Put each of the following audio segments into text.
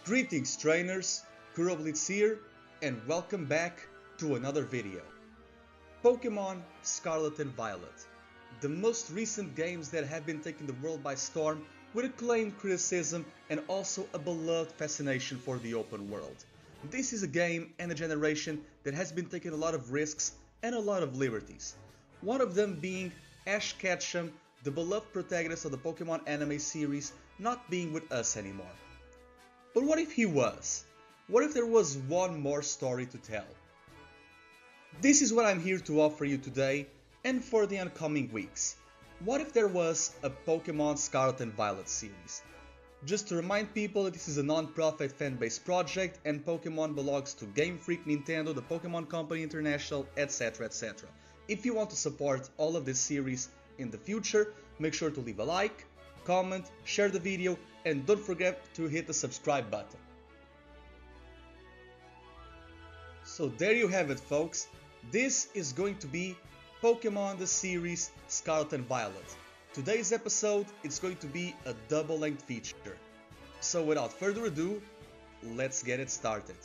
Greetings trainers, KuroBlitz here, and welcome back to another video. Pokémon Scarlet and Violet, the most recent games that have been taking the world by storm with acclaimed criticism and also a beloved fascination for the open world. This is a game and a generation that has been taking a lot of risks and a lot of liberties. One of them being Ash Ketchum, the beloved protagonist of the Pokemon anime series, not being with us anymore. But what if he was? What if there was one more story to tell? This is what I'm here to offer you today and for the oncoming weeks. What if there was a Pokémon Scarlet and Violet series? Just to remind people that this is a non-profit fan-based project and Pokémon belongs to Game Freak, Nintendo, the Pokémon Company International, etc, etc. If you want to support all of this series in the future, make sure to leave a like, comment, share the video, and don't forget to hit the subscribe button. So there you have it, folks. This is going to be Pokémon the series Scarlet and Violet. Today's episode is going to be a double-length feature. So without further ado, let's get it started.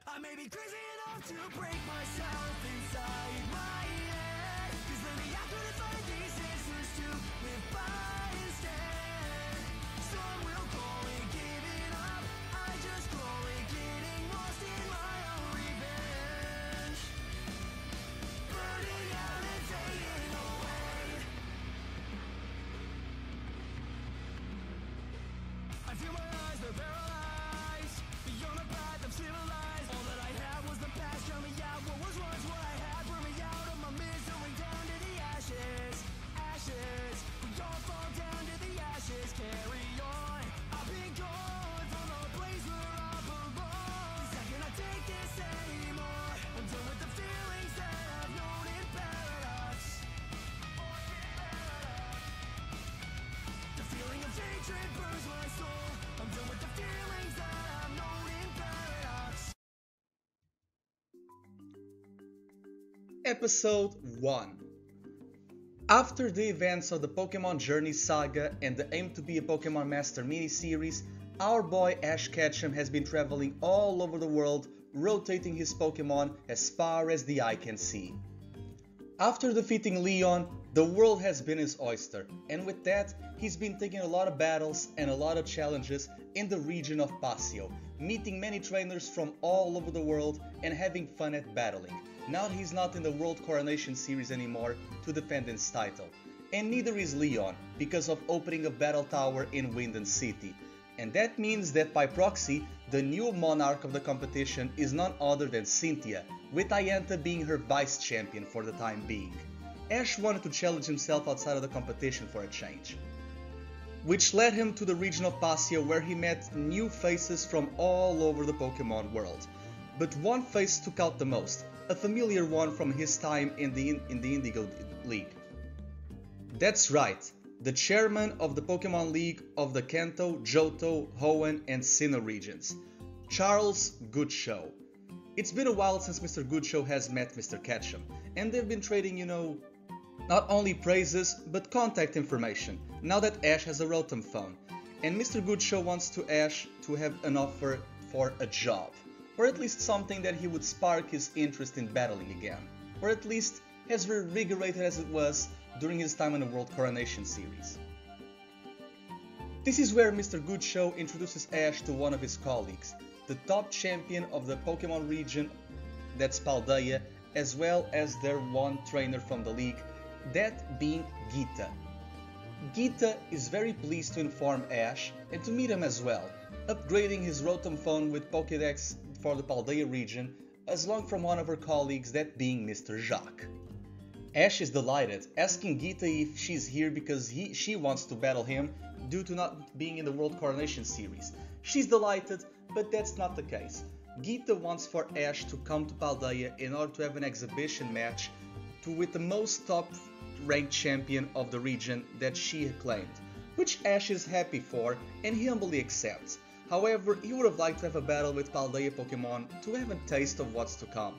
I may be crazy enough to break myself inside my head, 'cause lately I couldn't find these answers to live by instead. Some will call it giving up, I just call it getting lost in my own revenge, burning out and fading away. I feel my eyes, they're paralyzed, beyond the path I'm still alive. Drown me out, what was once what I had, burn me out of my misery, down to the ashes, ashes, we all fall down to the ashes, carry on, I've been gone from the place where I belong, 'cause I cannot take this anymore, I'm done with the feelings that I've known in paradox, the feeling of hatred burns my soul, I'm done with the feelings that I've known in paradox. Episode 1. After the events of the Pokemon Journey saga and the Aim to be a Pokemon Master mini-series, our boy Ash Ketchum has been traveling all over the world, rotating his Pokemon as far as the eye can see. After defeating Leon, the world has been his oyster, and with that, he's been taking a lot of battles and a lot of challenges in the region of Pasio, meeting many trainers from all over the world and having fun at battling. Now he's not in the World Coronation Series anymore to defend his title. And neither is Leon, because of opening a battle tower in Winden City. And that means that by proxy, the new monarch of the competition is none other than Cynthia, with Ayanta being her vice champion for the time being. Ash wanted to challenge himself outside of the competition for a change, which led him to the region of Pasio, where he met new faces from all over the Pokemon world. But one face stuck out the most, a familiar one from his time in the Indigo League. That's right, the chairman of the Pokemon League of the Kanto, Johto, Hoenn and Sinnoh regions, Charles Goodshow. It's been a while since Mr. Goodshow has met Mr. Ketchum, and they've been trading, not only praises, but contact information, now that Ash has a Rotom phone, and Mr. Goodshow wants to Ash to have an offer for a job. Or at least something that he would spark his interest in battling again, or at least as reinvigorated as it was during his time in the World Coronation Series. This is where Mr. Goodshow introduces Ash to one of his colleagues, the top champion of the Pokemon region, that's Paldea, as well as their one trainer from the league, that being Geeta. Geeta is very pleased to inform Ash and to meet him as well, upgrading his Rotom phone with Pokédex for the Paldea region, as long from one of her colleagues, that being Mr. Jacques. Ash is delighted, asking Geeta if she's here because she wants to battle him due to not being in the World Coronation Series. She's delighted, but that's not the case. Geeta wants for Ash to come to Paldea in order to have an exhibition match with the most top-ranked champion of the region that she claimed, which Ash is happy for and he humbly accepts. However, he would have liked to have a battle with Paldea Pokemon to have a taste of what's to come.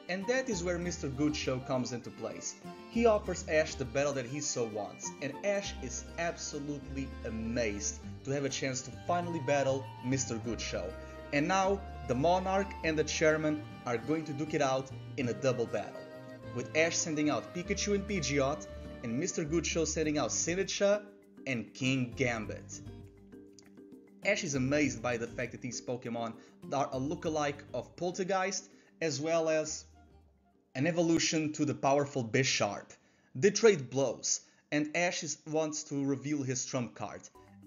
And that is where Mr. Good Show comes into place. He offers Ash the battle that he so wants, and Ash is absolutely amazed to have a chance to finally battle Mr. Good Show. And now, the Monarch and the Chairman are going to duke it out in a double battle, with Ash sending out Pikachu and Pidgeot, and Mr. Good Show sending out Sinistcha and King Gambit. Ash is amazed by the fact that these Pokemon are a lookalike of Poltergeist, as well as an evolution to the powerful Bisharp. They trade blows, and Ash wants to reveal his trump card,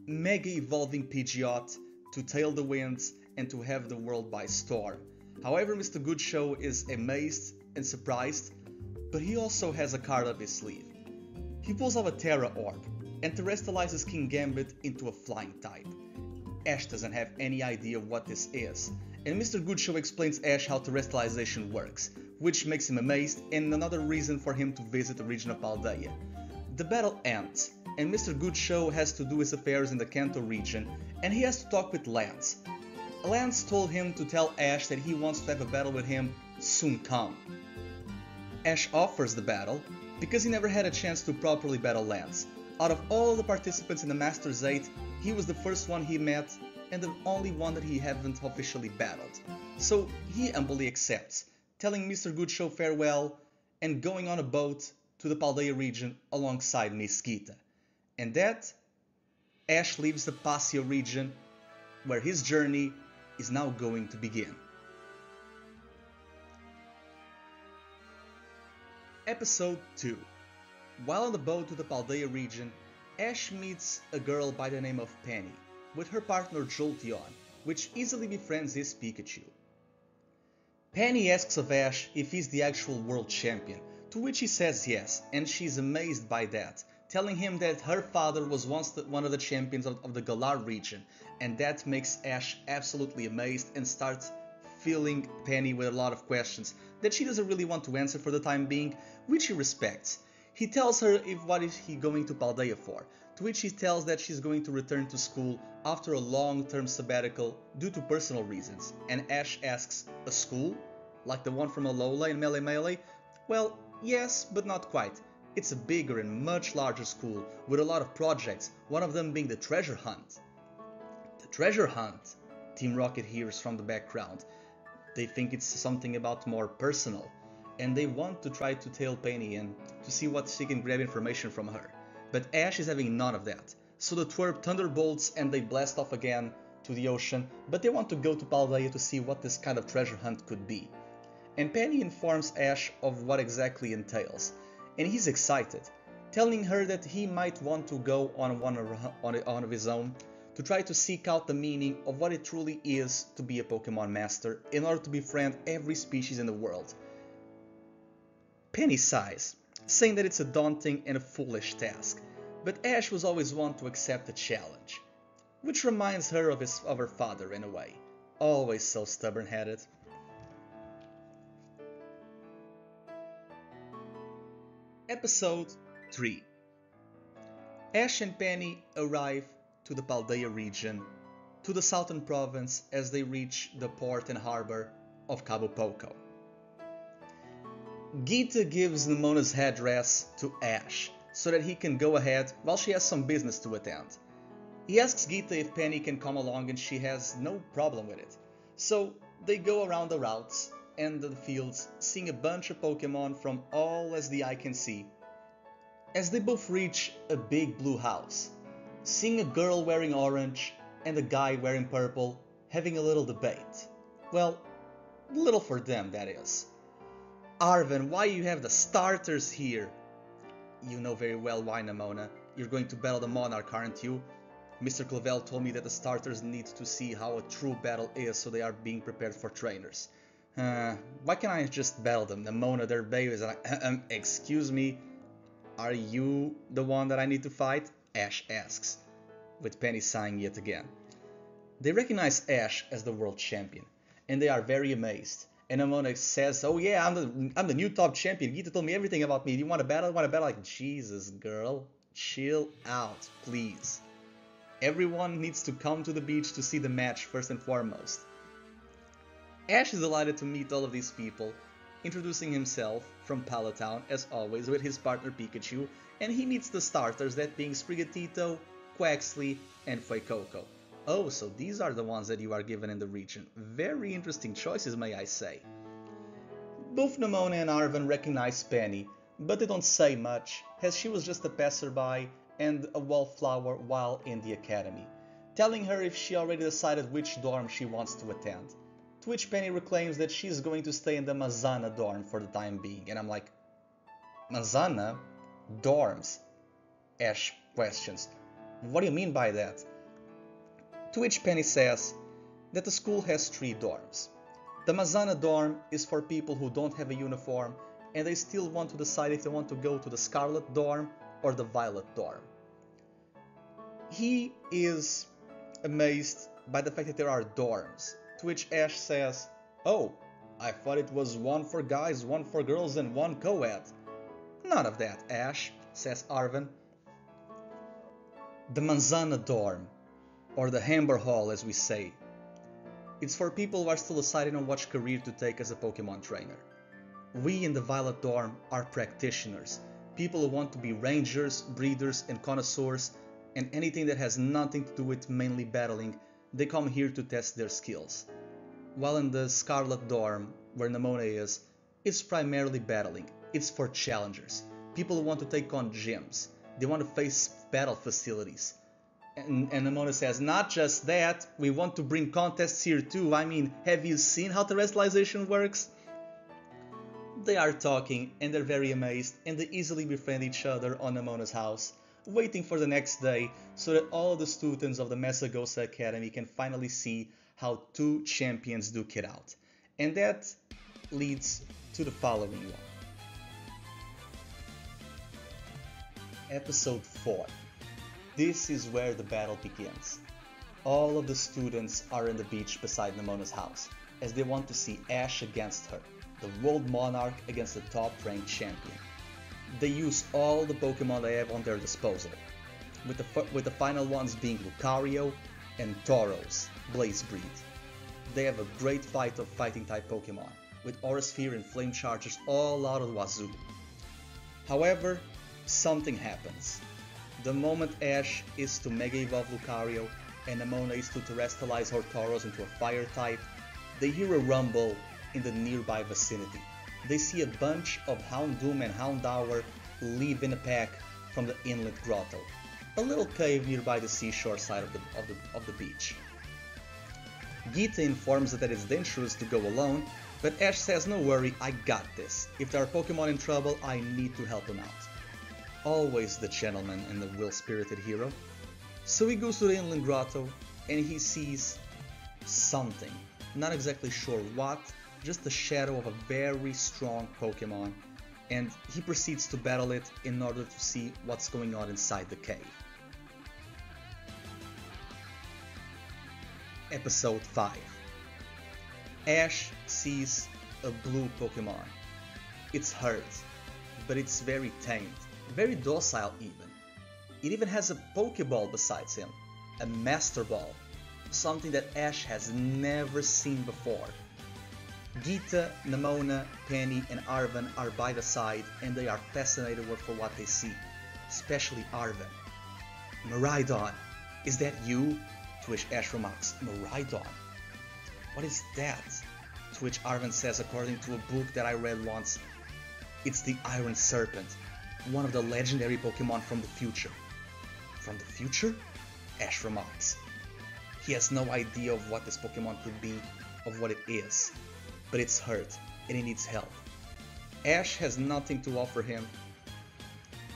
Mega Evolving Pidgeot to tail the winds and to have the world by storm. However, Mr. Good Show is amazed and surprised, but he also has a card up his sleeve. He pulls out a Terra Orb and terrestrializes King Gambit into a flying type. Ash doesn't have any idea what this is, and Mr. Good Show explains Ash how terrestrialization works, which makes him amazed and another reason for him to visit the region of Paldea. The battle ends, and Mr. Good Show has to do his affairs in the Kanto region, and he has to talk with Lance. Lance told him to tell Ash that he wants to have a battle with him soon come. Ash offers the battle because he never had a chance to properly battle Lance. Out of all the participants in the Masters 8, he was the first one he met and the only one that he haven't officially battled. So he humbly accepts, telling Mr. Good Show farewell and going on a boat to the Paldea region alongside Miss Geeta. And that, Ash leaves the Pasio region, where his journey is now going to begin. Episode 2. While on the boat to the Paldea region, Ash meets a girl by the name of Penny, with her partner Jolteon, which easily befriends his Pikachu. Penny asks of Ash if he's the actual world champion, to which he says yes, and she's amazed by that, telling him that her father was once one of the champions of the Galar region, and that makes Ash absolutely amazed and starts filling Penny with a lot of questions that she doesn't really want to answer for the time being, which he respects. He tells her what is he going to Paldea for, to which he tells that she's going to return to school after a long-term sabbatical due to personal reasons, and Ash asks, a school? Like the one from Alola in Melee Melee? Well, yes, but not quite. It's a bigger and much larger school with a lot of projects, one of them being the treasure hunt. The treasure hunt? Team Rocket hears from the background. They think it's something about more personal, and they want to try to tail Penny in to see what she can grab information from her. But Ash is having none of that, so the twerp thunderbolts and they blast off again to the ocean, but they want to go to Paldea to see what this kind of treasure hunt could be. And Penny informs Ash of what exactly entails, and he's excited, telling her that he might want to go on one of his own to try to seek out the meaning of what it truly is to be a Pokemon Master in order to befriend every species in the world. Penny sighs, saying that it's a daunting and a foolish task, but Ash was always one to accept a challenge, which reminds her of her father in a way, always so stubborn-headed. Episode 3. Ash and Penny arrive to the Paldea region, to the southern province as they reach the port and harbor of Cabo Poco. Geeta gives Nemona's headdress to Ash so that he can go ahead while she has some business to attend. He asks Geeta if Penny can come along and she has no problem with it. So they go around the routes and the fields, seeing a bunch of Pokemon from all as the eye can see, as they both reach a big blue house, seeing a girl wearing orange and a guy wearing purple having a little debate. Well, little for them, that is. Arven, why you have the starters here? You know very well why, Nemona. You're going to battle the Monarch, aren't you? Mr. Clavel told me that the starters need to see how a true battle is, so they are being prepared for trainers. Why can't I just battle them? Nemona, they're babies. And excuse me, are you the one that I need to fight? Ash asks, with Penny sighing yet again. They recognize Ash as the world champion, and they are very amazed. And Nemona says, "Oh yeah, I'm the new top champion. Gita told me everything about me. Do you want to battle? You want to battle?" Like, Jesus, girl, chill out, please. Everyone needs to come to the beach to see the match first and foremost. Ash is delighted to meet all of these people, introducing himself from Palatown, as always, with his partner Pikachu, and he meets the starters, that being Sprigatito, Quaxly, and Fuecoco. Oh, so these are the ones that you are given in the region. Very interesting choices, may I say. Both Nemona and Arven recognize Penny, but they don't say much, as she was just a passerby and a wallflower while in the academy, telling her if she already decided which dorm she wants to attend. To which Penny reclaims that she's going to stay in the Mazana dorm for the time being, and I'm like, Mazana? Dorms? Ash questions. What do you mean by that? To which Penny says that the school has 3 dorms. The Mazana dorm is for people who don't have a uniform and they still want to decide if they want to go to the Scarlet dorm or the Violet dorm. He is amazed by the fact that there are dorms, to which Ash says, "Oh, I thought it was one for guys, one for girls, and one co-ed." "None of that, Ash," says Arven. The Manzana dorm, or the Hamber Hall as we say, it's for people who are still deciding on which career to take as a Pokemon trainer. We in the Violet dorm are practitioners, people who want to be rangers, breeders, and connoisseurs, and anything that has nothing to do with mainly battling, they come here to test their skills. While in the Scarlet dorm, where Nemona is, it's primarily battling. It's for challengers, people who want to take on gyms, they want to face battle facilities. And Nemona says, "Not just that, we want to bring contests here too. I mean, have you seen how terrestrialization works?" They are talking and they're very amazed, and they easily befriend each other on Nemona's house, waiting for the next day so that all the students of the Mesagosa Academy can finally see how 2 champions duke it out. And that leads to the following one. Episode 4. This is where the battle begins. All of the students are in the beach beside Nemona's house, as they want to see Ash against her, the world monarch against the top-ranked champion. They use all the Pokemon they have on their disposal, with the final ones being Lucario and Tauros, Blaze Breed. They have a great fight of fighting-type Pokemon, with Aura Sphere and Flame Chargers all out of the wazoo. However, something happens. The moment Ash is to Mega Evolve Lucario and Nemona is to Terastallize her Tauros into a Fire type, they hear a rumble in the nearby vicinity. They see a bunch of Houndoom and Houndour leave in a pack from the Inlet Grotto, a little cave nearby the seashore side of the beach. Gita informs that it's dangerous to go alone, but Ash says, "No worry, I got this. If there are Pokemon in trouble, I need to help them out." Always the gentleman and the will-spirited hero. So he goes to the Inland Grotto and he sees something. Not exactly sure what, just the shadow of a very strong Pokemon, and he proceeds to battle it in order to see what's going on inside the cave. Episode 5. Ash sees a blue Pokemon. It's hurt, but it's very tamed. Very docile even. It even has a Pokeball besides him, a Master Ball, something that Ash has never seen before. Gita, Nemona, Penny, and Arven are by the side and they are fascinated for what they see, especially Arven. "Miraidon, is that you?" To which Ash remarks, "Miraidon? What is that?" To which Arven says, according to a book that I read once, "It's the Iron Serpent, one of the legendary Pokemon from the future." "From the future?" Ash remarks. He has no idea of what this Pokemon could be, of what it is, but it's hurt and it needs help. Ash has nothing to offer him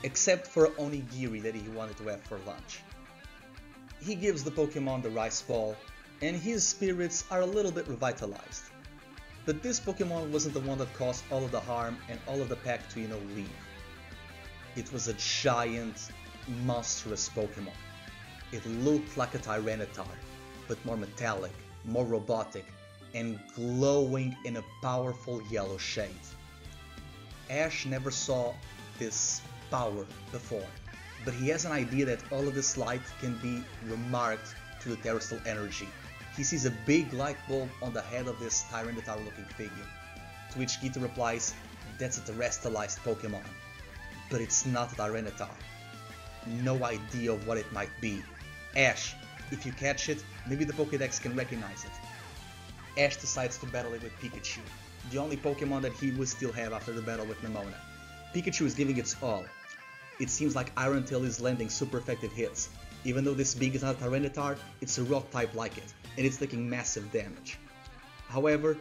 except for onigiri that he wanted to have for lunch. He gives the Pokemon the rice ball and his spirits are a little bit revitalized. But this Pokemon wasn't the one that caused all of the harm and all of the pack to, leave. It was a giant, monstrous Pokemon. It looked like a Tyranitar, but more metallic, more robotic, and glowing in a powerful yellow shade. Ash never saw this power before, but he has an idea that all of this light can be remarked to the Terastal energy. He sees a big light bulb on the head of this Tyranitar looking figure, to which Geeta replies, "That's a terrestrialized Pokemon, but it's not a Tyranitar." No idea of what it might be. Ash, if you catch it, maybe the Pokédex can recognize it. Ash decides to battle it with Pikachu, the only Pokemon that he will still have after the battle with Nemona. Pikachu is giving its all. It seems like Iron Tail is landing super effective hits. Even though this being is not a Tyranitar, it's a rock type like it, and it's taking massive damage. However,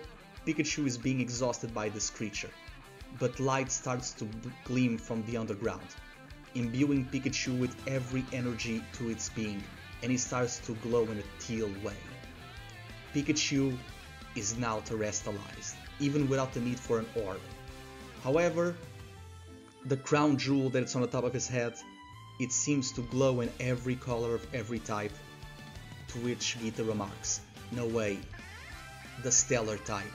Pikachu is being exhausted by this creature, but light starts to gleam from the underground, imbuing Pikachu with every energy to its being, and he starts to glow in a teal way. Pikachu is now terrestrialized, even without the need for an orb. However, the crown jewel that's on the top of his head, it seems to glow in every color of every type, to which Geeta remarks, "No way, the stellar type."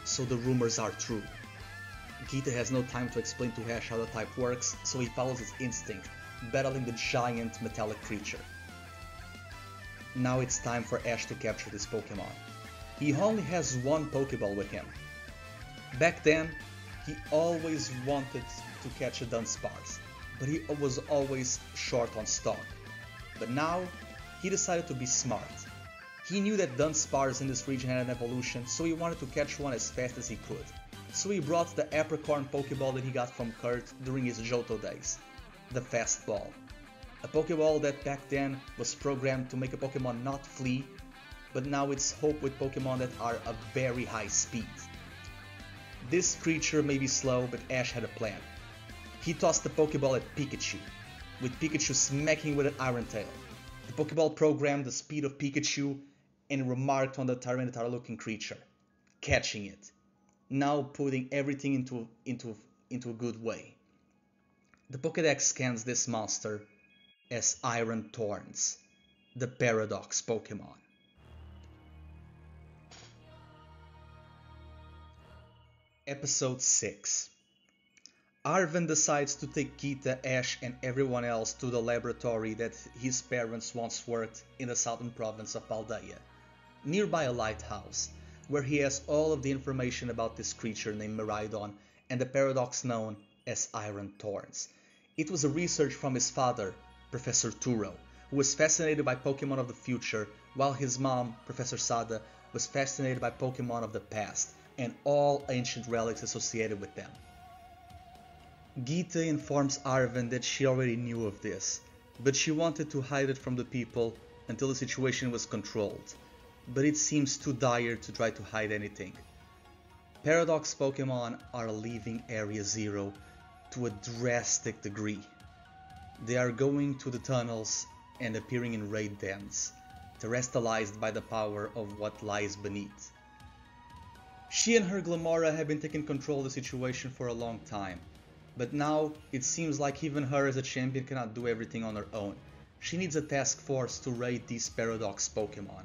So the rumors are true. Geeta has no time to explain to Ash how the type works, so he follows his instinct, battling the giant metallic creature. Now it's time for Ash to capture this Pokemon. He only has one Pokeball with him. Back then, he always wanted to catch a Dunsparce, but he was always short on stock. But now, he decided to be smart. He knew that Dunsparce in this region had an evolution, so he wanted to catch one as fast as he could. So he brought the Apricorn Pokeball that he got from Kurt during his Johto days, the Fastball. A Pokeball that back then was programmed to make a Pokemon not flee, but now it's hope with Pokemon that are of very high speed. This creature may be slow, but Ash had a plan. He tossed the Pokeball at Pikachu, with Pikachu smacking with an Iron Tail. The Pokeball programmed the speed of Pikachu and remarked on the Tyranitar looking creature, catching it, now putting everything into a good way. The Pokédex scans this monster as Iron Thorns, the Paradox Pokemon. Episode 6. Arven decides to take Geeta, Ash and everyone else to the laboratory that his parents once worked in the southern province of Paldea, nearby a lighthouse, where he has all of the information about this creature named Miraidon and the paradox known as Iron Thorns. It was a research from his father, Professor Turo, who was fascinated by Pokemon of the future, while his mom, Professor Sada, was fascinated by Pokemon of the past and all ancient relics associated with them. Geeta informs Arven that she already knew of this, but she wanted to hide it from the people until the situation was controlled, but it seems too dire to try to hide anything. Paradox Pokemon are leaving Area Zero to a drastic degree. They are going to the tunnels and appearing in raid dens, terrestrialized by the power of what lies beneath. She and her Glamora have been taking control of the situation for a long time, but now it seems like even her as a champion cannot do everything on her own. She needs a task force to raid these Paradox Pokemon.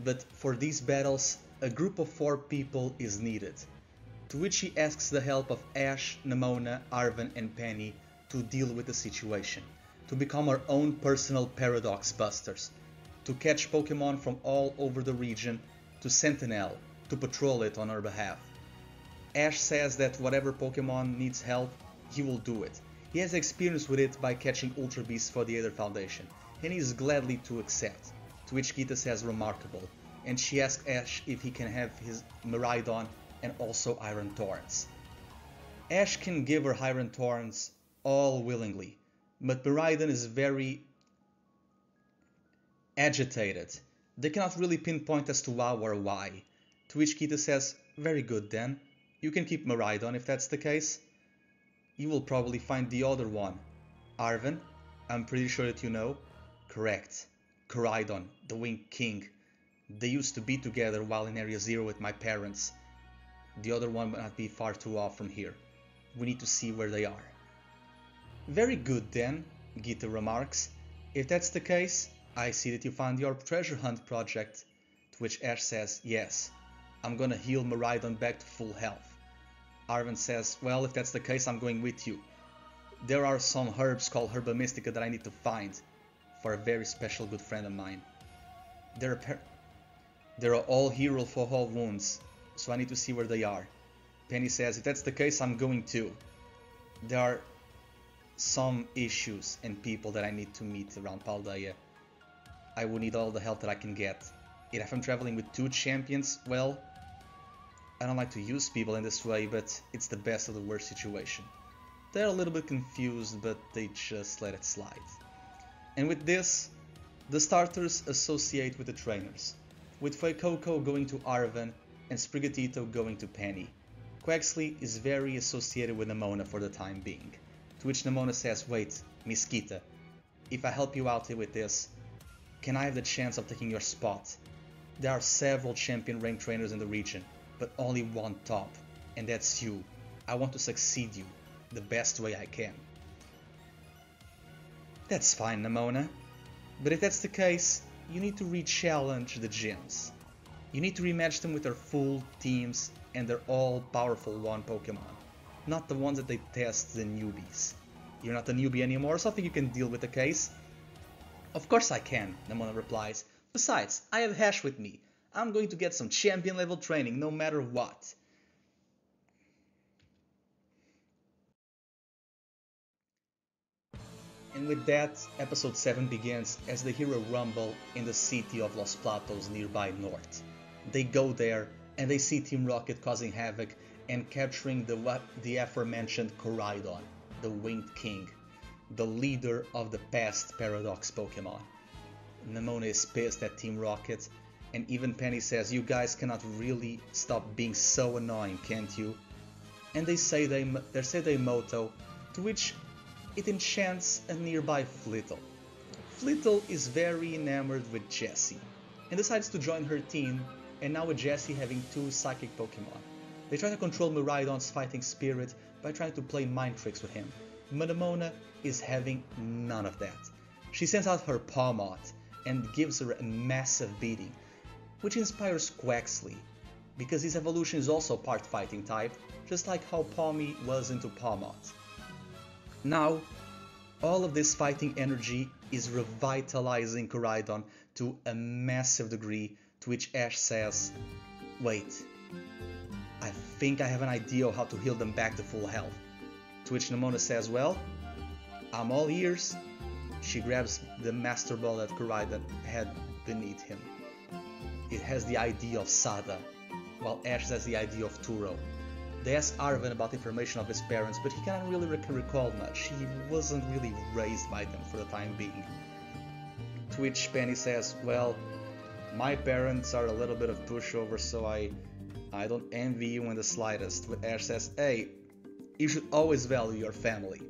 But for these battles, a group of 4 people is needed, to which she asks the help of Ash, Nemona, Arven and Penny to deal with the situation, to become her own personal Paradox Busters, to catch Pokemon from all over the region, to Sentinel, to patrol it on her behalf. Ash says that whatever Pokemon needs help, he will do it. He has experience with it by catching Ultra Beasts for the Aether Foundation, and he is gladly to accept, to which Geeta says remarkable, and she asks Ash if he can have his Miraidon and also Iron Thorns. Ash can give her Iron Thorns all willingly, but Miraidon is very agitated. They cannot really pinpoint as to how or why, to which Geeta says, "Very good then, you can keep Miraidon if that's the case. You will probably find the other one. Arven, I'm pretty sure that you know." "Correct. Koraidon, the Winged King. They used to be together while in Area Zero with my parents. The other one might not be far too off from here. We need to see where they are." "Very good then," Geeta remarks. "If that's the case, I see that you found your treasure hunt project. To which Ash says, yes, I'm gonna heal Miraidon back to full health. Arven says, well, if that's the case, I'm going with you. There are some herbs called Herba Mystica that I need to find for a very special good friend of mine. They're all healed for all wounds, so I need to see where they are. Penny says, if that's the case, I'm going too. There are some issues and people that I need to meet around Paldea. I will need all the help that I can get. If I'm traveling with 2 champions, well, I don't like to use people in this way, but it's the best of the worst situation. They're a little bit confused, but they just let it slide. And with this, the starters associate with the trainers, with Fuecoco going to Arven and Sprigatito going to Penny. Quaxley is very associated with Nemona for the time being, to which Nemona says, wait, Miss Kita, if I help you out here with this, can I have the chance of taking your spot? There are several champion rank trainers in the region, but only one top, and that's you. I want to succeed you the best way I can. That's fine, Nemona, but if that's the case, you need to re-challenge the gyms. You need to rematch them with their full teams and their all-powerful one Pokemon, not the ones that they test the newbies. You're not a newbie anymore, so I think you can deal with the case. Of course I can, Nemona replies. Besides, I have Ash with me. I'm going to get some champion level training no matter what. And with that, episode 7 begins as the hero rumble in the city of Los Platos nearby north. They go there and they see Team Rocket causing havoc and capturing the aforementioned Koraidon, the Winged King, the leader of the past Paradox Pokemon. Nemona is pissed at Team Rocket, and even Penny says, you guys cannot really stop being so annoying, can't you? And they say their motto, to which it enchants a nearby Flittle. Flittle is very enamored with Jessie, and decides to join her team, and now with Jessie having 2 psychic Pokemon. They try to control Miraidon's fighting spirit by trying to play mind tricks with him, but Nemona is having none of that. She sends out her Pawmot and gives her a massive beating, which inspires Quaxley, because his evolution is also part fighting type, just like how Pawmi was into Pawmot. Now, all of this fighting energy is revitalizing Koraidon to a massive degree, to which Ash says, wait, I think I have an idea of how to heal them back to full health. To which Nemona says, well, I'm all ears. She grabs the Master Ball that Koraidon had beneath him. It has the ID of Sada, while Ash has the ID of Turo. They ask Arven about information of his parents, but he cannot really recall much. He wasn't really raised by them for the time being. To which Penny says, well, my parents are a little bit of pushovers, so I don't envy you in the slightest. But Ash says, hey, you should always value your family.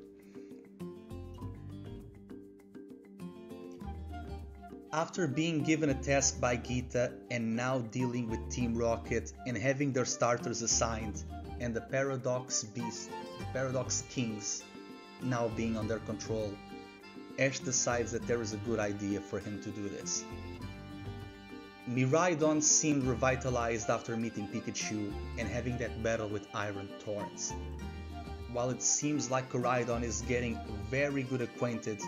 After being given a task by Geeta and now dealing with Team Rocket and having their starters assigned and the Paradox Kings now being under control, Ash decides that there is a good idea for him to do this. Miraidon seemed revitalized after meeting Pikachu and having that battle with Iron Torrents, while it seems like Koraidon is getting very good acquainted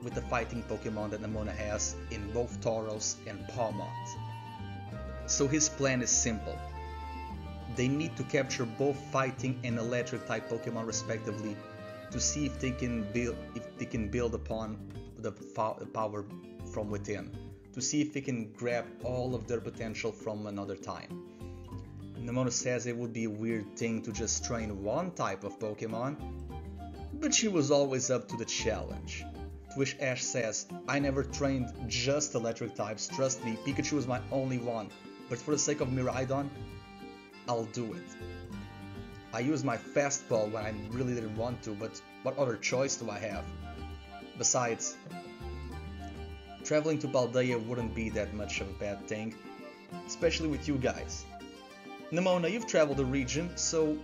with the fighting Pokemon that Nemona has in both Tauros and Pawmot. So his plan is simple. They need to capture both fighting and electric type Pokemon respectively to see if they can build upon the power from within, to see if they can grab all of their potential from another time. Nemona says it would be a weird thing to just train one type of Pokemon, but she was always up to the challenge. To which Ash says, I never trained just electric types, trust me, Pikachu is my only one, but for the sake of Miraidon, I'll do it. I used my fastball when I really didn't want to, but what other choice do I have? Besides, traveling to Paldea wouldn't be that much of a bad thing, especially with you guys. Nemona, you've traveled the region, so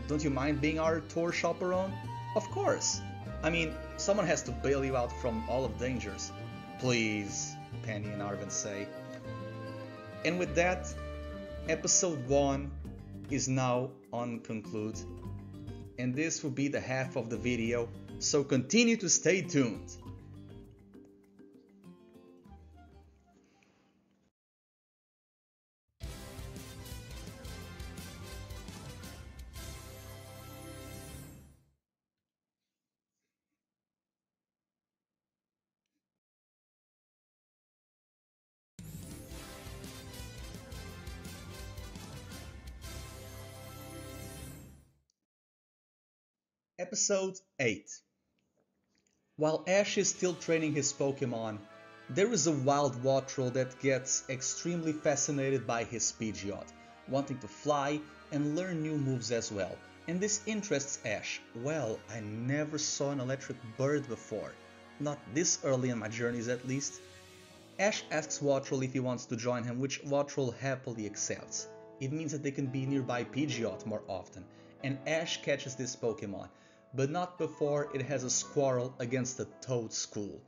don't you mind being our tour chaperone? Of course! I mean, someone has to bail you out from all of dangers. Please, Penny and Arven say. And with that, episode 1 is now on conclude, and this will be the half of the video, so continue to stay tuned. Episode 8. While Ash is still training his Pokémon, there is a wild Wattrel that gets extremely fascinated by his Pidgeot, wanting to fly and learn new moves as well, and this interests Ash. Well, I never saw an electric bird before, not this early in my journeys at least. Ash asks Wattrel if he wants to join him, which Wattrel happily accepts. It means that they can be nearby Pidgeot more often, and Ash catches this Pokémon, but not before it has a Squirrel against a Toadscool,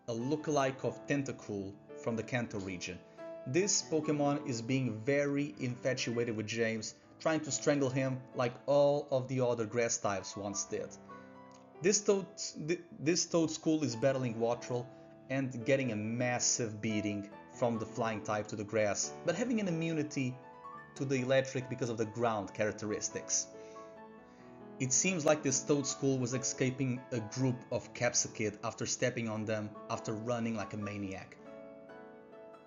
a lookalike of Tentacool from the Kanto region. This Pokémon is being very infatuated with James, trying to strangle him like all of the other grass types once did. This Toadscool is battling Wattrel and getting a massive beating from the flying type to the grass, but having an immunity to the electric because of the ground characteristics. It seems like this Toadscool was escaping a group of Capsakid after stepping on them after running like a maniac.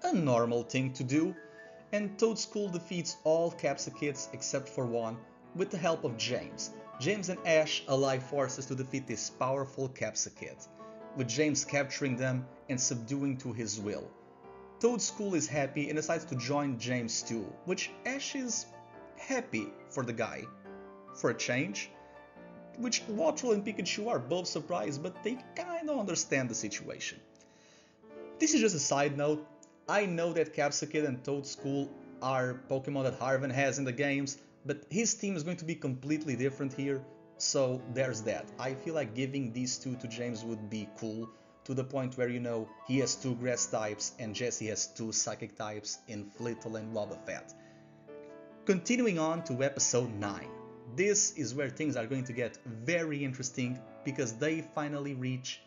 A normal thing to do, and Toadscool defeats all Capsakids except for one with the help of James. James and Ash ally forces to defeat this powerful Capsakid, with James capturing them and subduing to his will. Toadscool is happy and decides to join James too, which Ash is happy for the guy. For a change, which Wattrel and Pikachu are both surprised, but they kinda understand the situation. This is just a side note. I know that Capsakid and Toadscool are Pokemon that Arven has in the games, but his team is going to be completely different here, so there's that. I feel like giving these two to James would be cool, to the point where, you know, he has 2 grass types and Jessie has 2 psychic types in Flittle and Wobbuffet. Continuing on to episode 9. This is where things are going to get very interesting, because they finally reach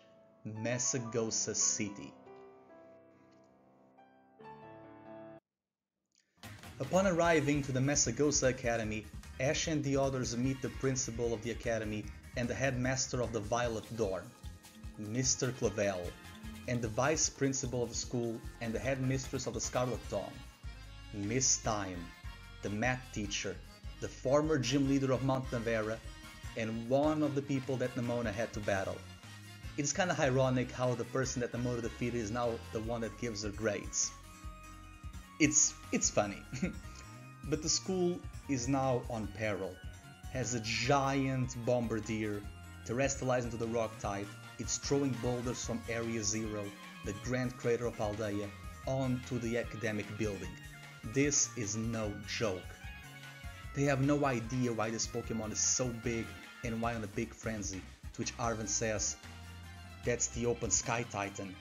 Masagosa City. Upon arriving to the Masagosa Academy, Ash and the others meet the principal of the academy and the headmaster of the Violet Dorm, Mr. Clavel, and the vice principal of the school and the headmistress of the Scarlet Dorm, Miss Time, the math teacher, the former gym leader of Mount Nevera, and one of the people that Nemona had to battle. It's kinda ironic how the person that Nemona defeated is now the one that gives her grades. It's funny. But the school is now on peril, has a giant bombardier terrestrialized into the rock type. It's throwing boulders from Area 0, the Grand Crater of Paldea, onto the academic building. This is no joke. They have no idea why this Pokemon is so big and why on a big frenzy, to which Arven says, that's the Open Sky Titan,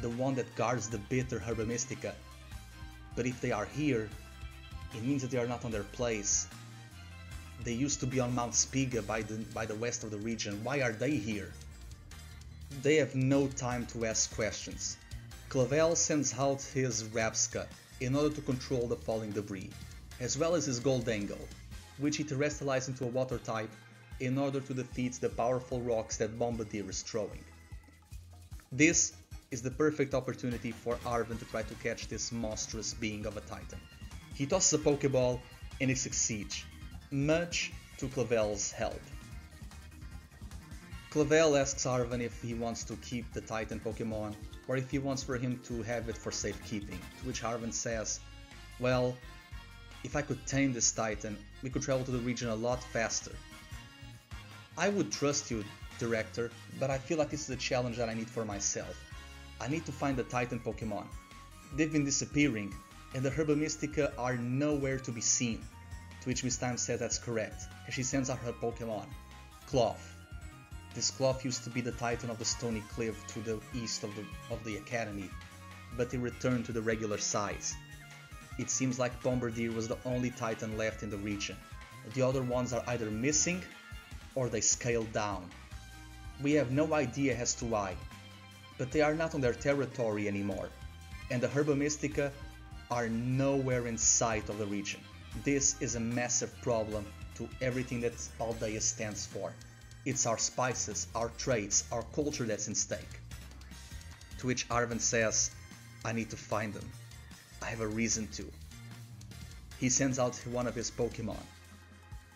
the one that guards the bitter Herba Mystica. But if they are here, it means that they are not on their place. They used to be on Mount Spiga by the west of the region. Why are they here? They have no time to ask questions. Clavel sends out his Rapska in order to control the falling debris, as well as his Goldangle, which he terrestrialized into a water type in order to defeat the powerful rocks that Bombardier is throwing. This is the perfect opportunity for Arven to try to catch this monstrous being of a Titan. He tosses a Pokeball and he succeeds, much to Clavel's help. Clavel asks Arven if he wants to keep the Titan Pokemon or if he wants for him to have it for safekeeping, to which Arven says, well, if I could tame this Titan, we could travel to the region a lot faster. I would trust you, Director, but I feel like this is a challenge that I need for myself. I need to find the Titan Pokemon. They've been disappearing, and the Herba Mystica are nowhere to be seen. To which Miss Time says that's correct, and she sends out her Pokemon, Cloth. This Cloth used to be the Titan of the Stony Cliff to the east of the Academy, but they returned to the regular size. It seems like Bombardier was the only Titan left in the region. The other ones are either missing or they scaled down. We have no idea as to why, but they are not on their territory anymore, and the Herba Mystica are nowhere in sight of the region. This is a massive problem to everything that Paldea stands for. It's our spices, our traits, our culture that's in stake. To which Arven says, I need to find them. I have a reason to. He sends out one of his Pokemon,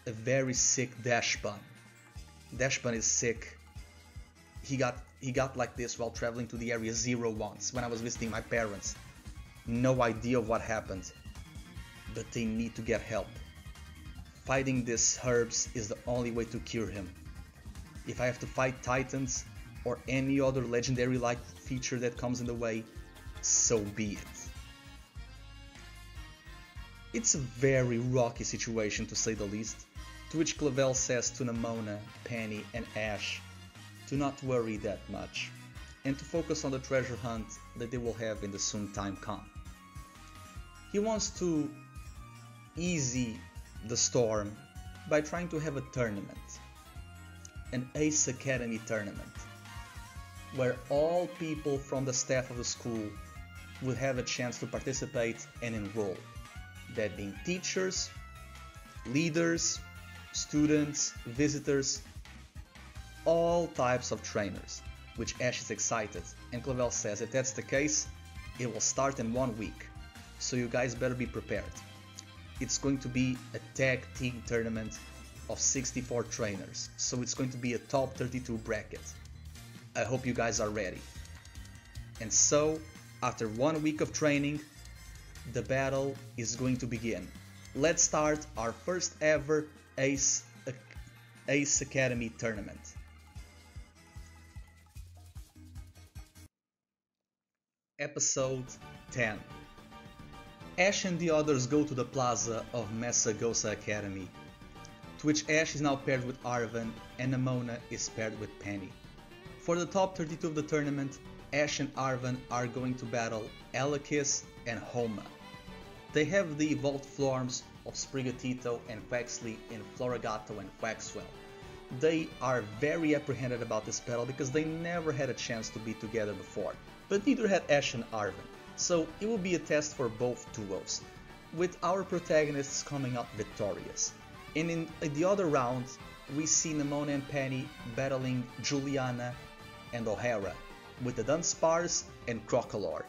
a very sick Dashbun. Dashbun is sick. He got like this while traveling to the Area Zero once when I was visiting my parents. No idea of what happened, but they need to get help. Fighting these herbs is the only way to cure him. If I have to fight Titans or any other legendary-like feature that comes in the way, so be it. It's a very rocky situation to say the least, to which Clavel says to Nemona, Penny and Ash to not worry that much, and to focus on the treasure hunt that they will have in the soon time come. He wants to ease the storm by trying to have a tournament, an Ace Academy tournament, where all people from the staff of the school would have a chance to participate and enroll, that being teachers, leaders, students, visitors, all types of trainers, which Ash is excited, and Clavel says if that's the case, it will start in 1 week, so you guys better be prepared. It's going to be a tag team tournament of 64 trainers, so it's going to be a top 32 bracket. I hope you guys are ready. And so, after 1 week of training, the battle is going to begin. Let's start our first ever Ace Academy tournament. Episode 10. Ash and the others go to the plaza of Messagosa Academy, to which Ash is now paired with Arven and Nemona is paired with Penny. For the top 32 of the tournament, Ash and Arven are going to battle Elekis and Homa. They have the evolved forms of Sprigatito and Quaxly in Floragato and Quaxwell. They are very apprehended about this battle because they never had a chance to be together before, but neither had Ash and Arven, so it will be a test for both duos, with our protagonists coming out victorious. And in the other round, we see Nemona and Penny battling Juliana and O'Hara, with the Dunsparce and Crocolore.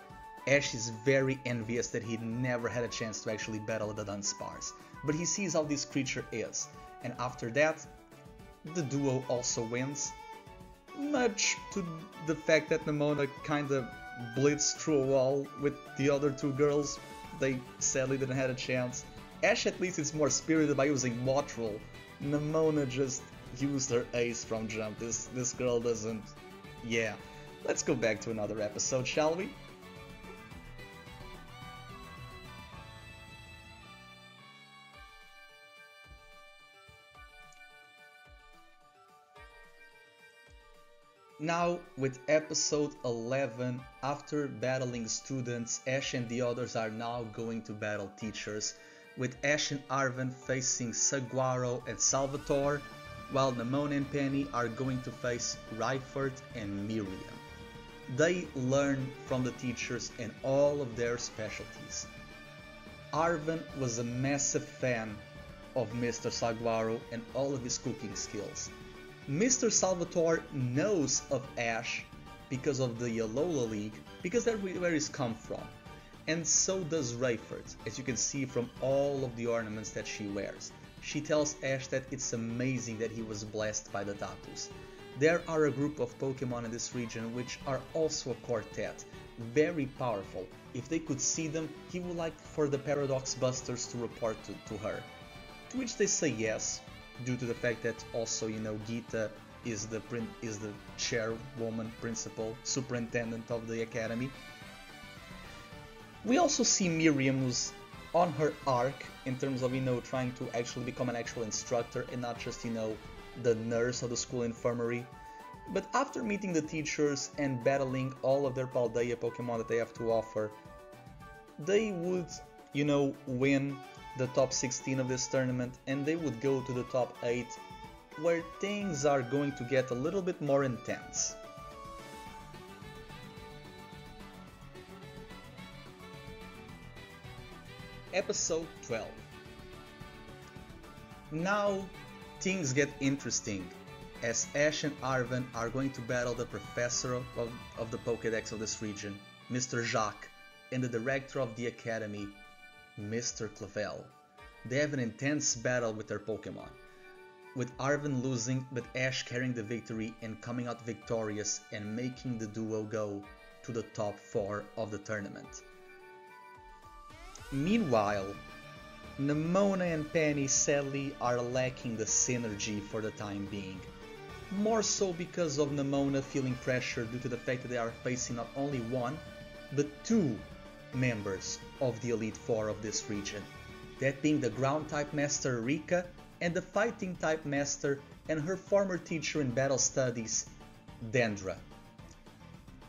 Ash is very envious that he never had a chance to actually battle the Dunsparce, but he sees how this creature is, and after that, the duo also wins, much to the fact that Nemona kinda blitzed through a wall with the other two girls. They sadly didn't have a chance. Ash at least is more spirited by using Motrol. Nemona just used her ace from jump. This girl doesn't... Yeah. Let's go back to another episode, shall we? Now, with episode 11, after battling students, Ash and the others are now going to battle teachers, with Ash and Arven facing Saguaro and Salvatore, while Nemona and Penny are going to face Ryford and Miriam. They learn from the teachers and all of their specialties. Arven was a massive fan of Mr. Saguaro and all of his cooking skills. Mr. Salvatore knows of Ash because of the Alola League, because that's where he's come from. And so does Rayford, as you can see from all of the ornaments that she wears. She tells Ash that it's amazing that he was blessed by the tattoos. There are a group of Pokemon in this region which are also a quartet, very powerful. If they could see them, he would like for the Paradox Busters to report to her. To which they say yes, due to the fact that also, you know, Geeta is the chairwoman, principal, superintendent of the academy. We also see Miriam, who's on her arc in terms of, you know, trying to actually become an actual instructor and not just, you know, the nurse of the school infirmary. But after meeting the teachers and battling all of their Paldea Pokemon that they have to offer, they would, win the top 16 of this tournament and they would go to the top 8, where things are going to get a little bit more intense. Episode 12. Now things get interesting, as Ash and Arven are going to battle the professor of the Pokédex of this region, Mr. Jacques, and the director of the academy, Mr. Clavel. They have an intense battle with their Pokémon, with Arven losing but Ash carrying the victory and coming out victorious and making the duo go to the top 4 of the tournament. Meanwhile, Nemona and Penny sadly are lacking the synergy for the time being. More so because of Nemona feeling pressure due to the fact that they are facing not only one, but 2 members of the Elite Four of this region. That being the Ground type Master Rika and the Fighting type Master and her former teacher in battle studies, Dendra.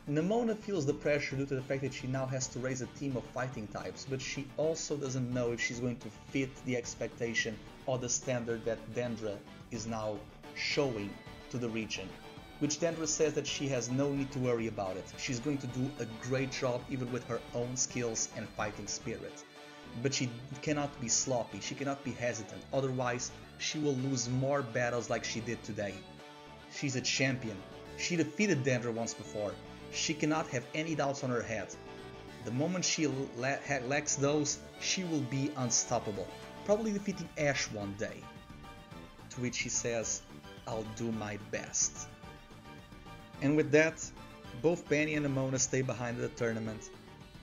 Nemona feels the pressure due to the fact that she now has to raise a team of fighting types, but she also doesn't know if she's going to fit the expectation or the standard that Dendra is now showing to the region. Which Dendra says that she has no need to worry about it. She's going to do a great job even with her own skills and fighting spirit. But she cannot be sloppy, she cannot be hesitant, otherwise she will lose more battles like she did today. She's a champion. She defeated Dendra once before. She cannot have any doubts on her head. The moment she lacks those, she will be unstoppable, probably defeating Ash one day. To which she says, "I'll do my best." And with that, both Penny and Nemona stay behind the tournament,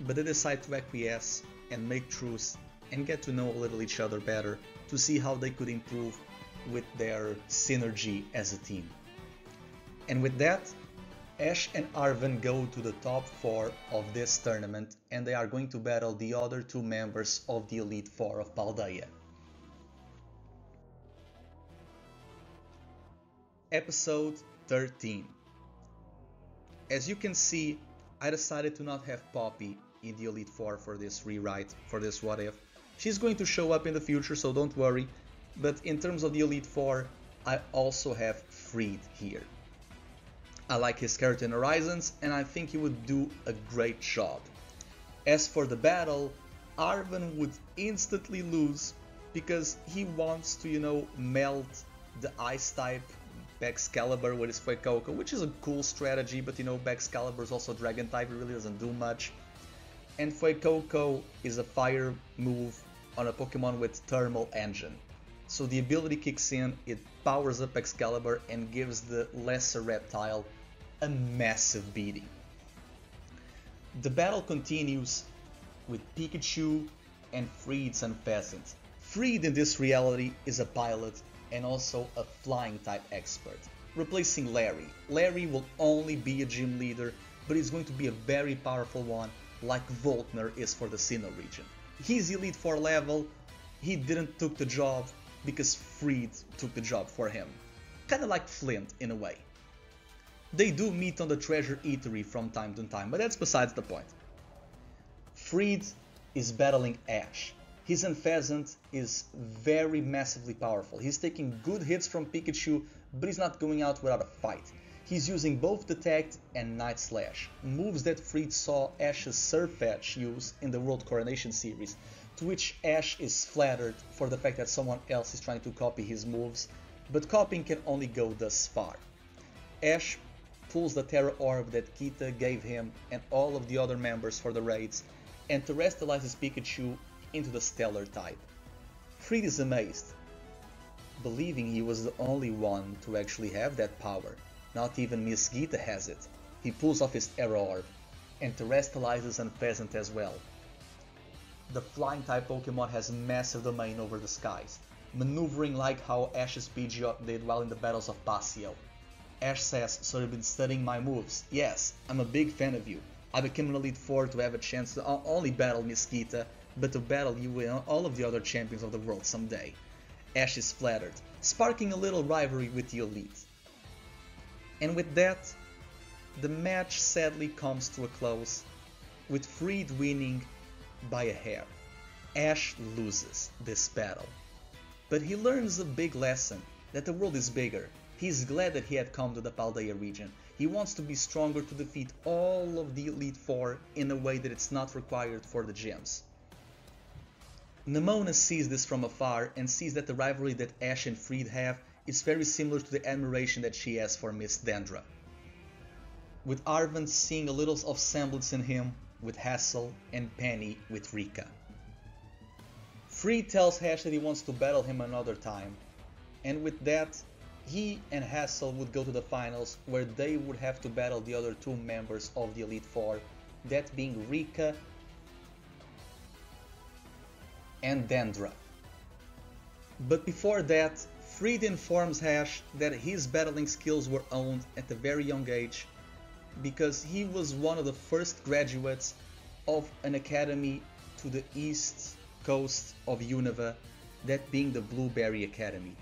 but they decide to acquiesce and make truce and get to know a little each other better to see how they could improve with their synergy as a team. And with that, Ash and Arven go to the top 4 of this tournament and they are going to battle the other 2 members of the Elite Four of Paldea. Episode 13. As you can see, I decided to not have Poppy in the Elite Four for this rewrite, for this what if. She's going to show up in the future, so don't worry, but in terms of the Elite Four, I also have Freed here. I like his character in Horizons, and I think he would do a great job. As for the battle, Arven would instantly lose because he wants to, melt the Ice type Baxcalibur with his Fuecoco, which is a cool strategy, but Baxcalibur is also Dragon type, it really doesn't do much. And Fuecoco is a fire move on a Pokemon with Thermal Engine. So the ability kicks in, it powers up Excalibur and gives the lesser reptile a massive beating. The battle continues with Pikachu and Freed's Unpheasant. Freed in this reality is a pilot and also a flying type expert, replacing Larry. Larry will only be a gym leader, but he's going to be a very powerful one like Volkner is for the Sinnoh region. He's Elite Four level, he didn't took the job because Freed took the job for him. Kinda like Flint in a way. They do meet on the Treasure Eatery from time to time, but that's besides the point. Freed is battling Ash. His Unpheasant is very massively powerful. He's taking good hits from Pikachu, but he's not going out without a fight. He's using both Detect and Night Slash, moves that Freed saw Ash's Surfetch use in the World Coronation series, to which Ash is flattered for the fact that someone else is trying to copy his moves, but copying can only go thus far. Ash pulls the Terra Orb that Kita gave him and all of the other members for the raids, and terrestrializes Pikachu into the Stellar type. Freed is amazed, believing he was the only one to actually have that power. Not even Miss Gita has it. He pulls off his Terra Orb and terrestrializes Unpheasant as well. The flying type Pokemon has massive domain over the skies, maneuvering like how Ash's Pidgeot did while in the battles of Pasio. Ash says, "So you've been studying my moves? Yes, I'm a big fan of you. I became an Elite Four to have a chance to not only battle Miss Gita, but to battle you and all of the other champions of the world someday." Ash is flattered, sparking a little rivalry with the Elite. And with that, the match sadly comes to a close, with Freed winning by a hair. Ash loses this battle, but he learns a big lesson, that the world is bigger. He's glad that he had come to the Paldea region. He wants to be stronger to defeat all of the Elite Four in a way that it's not required for the gyms. Nemona sees this from afar and sees that the rivalry that Ash and Freed have is very similar to the admiration that she has for Miss Dendra, with Arven seeing a little of semblance in him with Hassel and Penny with Rika. Freed tells Ash that he wants to battle him another time, and with that, he and Hassel would go to the finals, where they would have to battle the other two members of the Elite Four, that being Rika and Dendra. But before that, Freed informs Ash that his battling skills were honed at a very young age, because he was one of the first graduates of an academy to the east coast of Unova, that being the Blueberry Academy.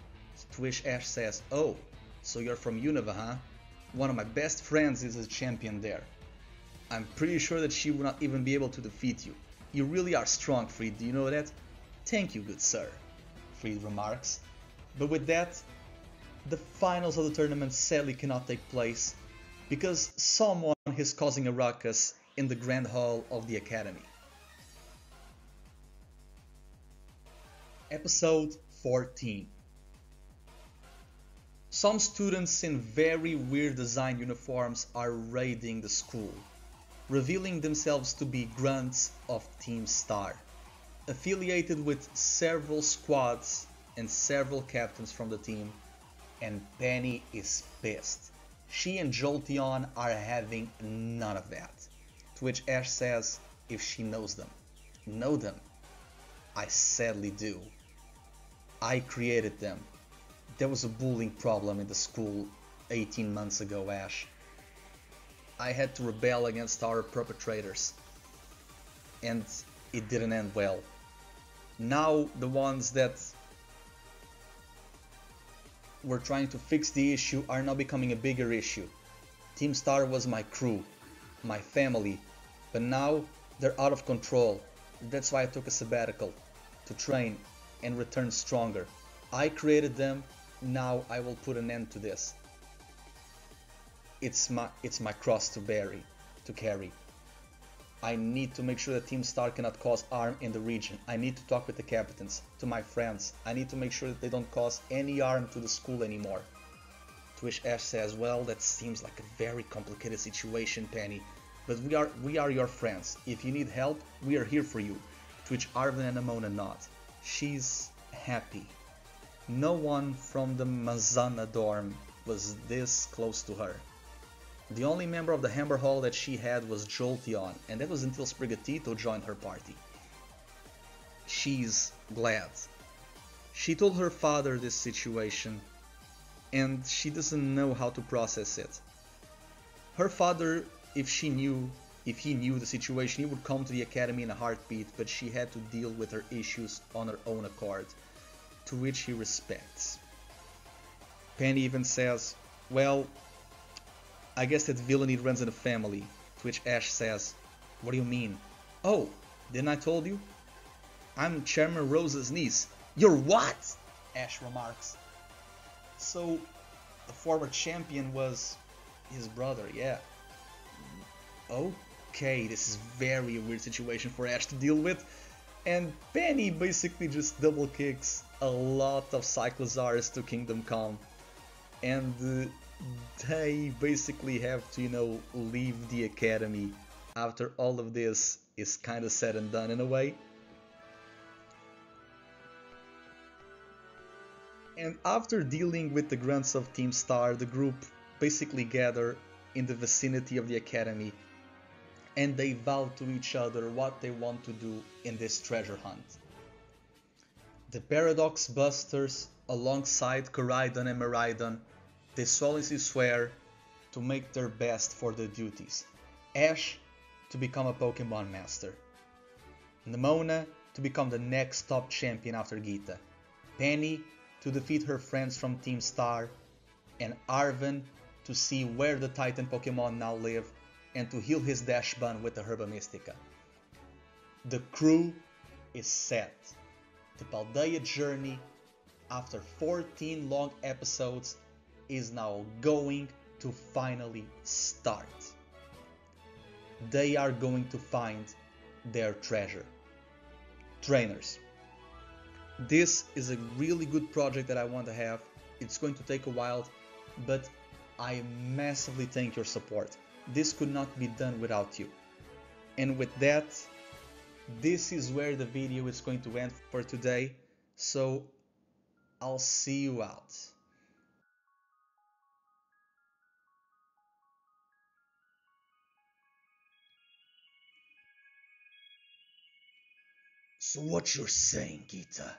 To which Ash says, "Oh, so you're from Unova, huh? One of my best friends is a champion there. I'm pretty sure that she would not even be able to defeat you. You really are strong, Freed, do you know that?" "Thank you, good sir," Freed remarks. But with that, the finals of the tournament sadly cannot take place, because someone is causing a ruckus in the Grand Hall of the Academy. Episode 14. Some students in very weird design uniforms are raiding the school, revealing themselves to be grunts of Team Star, affiliated with several squads and several captains from the team, and Penny is pissed. She and Jolteon are having none of that, to which Ash says if she knows them. "Know them? I sadly do. I created them. There was a bullying problem in the school 18 months ago, Ash. I had to rebel against our perpetrators, and it didn't end well. Now the ones that were trying to fix the issue are now becoming a bigger issue. Team Star was my crew, my family, but now they're out of control. That's why I took a sabbatical, to train and return stronger. I created them, now I will put an end to this. It's my cross to carry. I need to make sure that Team Star cannot cause harm in the region. I need to talk with the captains, to my friends. I need to make sure that they don't cause any harm to the school anymore." To which Ash says, "Well, that seems like a very complicated situation, Penny, but we are your friends. If you need help, we are here for you." To which Arven and Nemona nod. She's happy. No one from the Mazana dorm was this close to her. The only member of the Hammer Hall that she had was Jolteon, and that was until Sprigatito joined her party. She's glad. She told her father this situation, and she doesn't know how to process it. Her father, if he knew the situation, he would come to the academy in a heartbeat, but she had to deal with her issues on her own accord, to which he respects. Penny even says, "Well, I guess that villainy runs in the family." To which Ash says, "What do you mean?" "Oh, didn't I told you? I'm Chairman Rose's niece." "You're what?" Ash remarks. So, the former champion was his brother, yeah. Okay, this is very weird situation for Ash to deal with. And Penny basically just double kicks a lot of Cyclozars to Kingdom Come. And they basically have to, leave the academy after all of this is kinda said and done in a way. And after dealing with the grunts of Team Star, the group basically gather in the vicinity of the academy, and they vow to each other what they want to do in this treasure hunt. The Paradox Busters, alongside Koraidon and Miraidon, they solemnly swear to make their best for their duties. Ash to become a Pokemon Master, Nemona to become the next top champion after Gita, Penny to defeat her friends from Team Star, and Arven to see where the Titan Pokemon now live and to heal his Dash Bun with the Herba Mystica. The crew is set. The Paldea journey, after 14 long episodes, is now going to finally start. They are going to find their treasure. Trainers. This is a really good project that I want to have. It's going to take a while, but I massively thank your support. This could not be done without you. And with that, this is where the video is going to end for today. So I'll see you out. So what you're saying, Gita,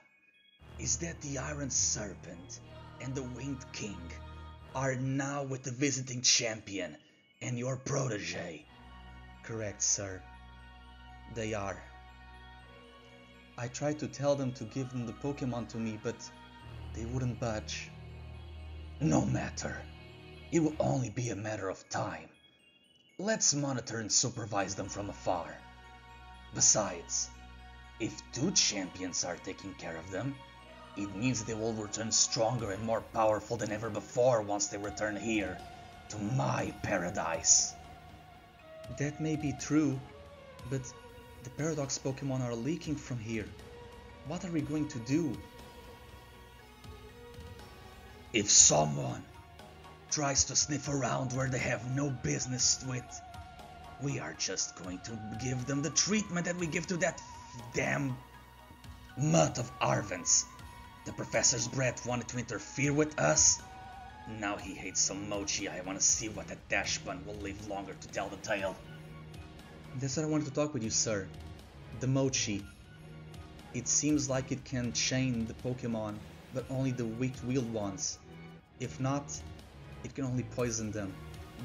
is that the Iron Serpent and the Winged King are now with the visiting champion and your protege? Correct, sir. They are. I tried to tell them to give them the Pokemon to me, but they wouldn't budge. No matter. It will only be a matter of time. Let's monitor and supervise them from afar. Besides, if two champions are taking care of them, it means they will return stronger and more powerful than ever before once they return here, to my paradise. That may be true, but the Paradox Pokemon are leaking from here. What are we going to do? If someone tries to sniff around where they have no business with, we are just going to give them the treatment that we give to that damn mutt of Arven's. The professor's brat wanted to interfere with us. Now he hates some mochi. I want to see what that Dash Bun will live longer to tell the tale. That's what I wanted to talk with you, sir. The mochi. It seems like it can chain the Pokemon, but only the weak-willed ones. If not, it can only poison them.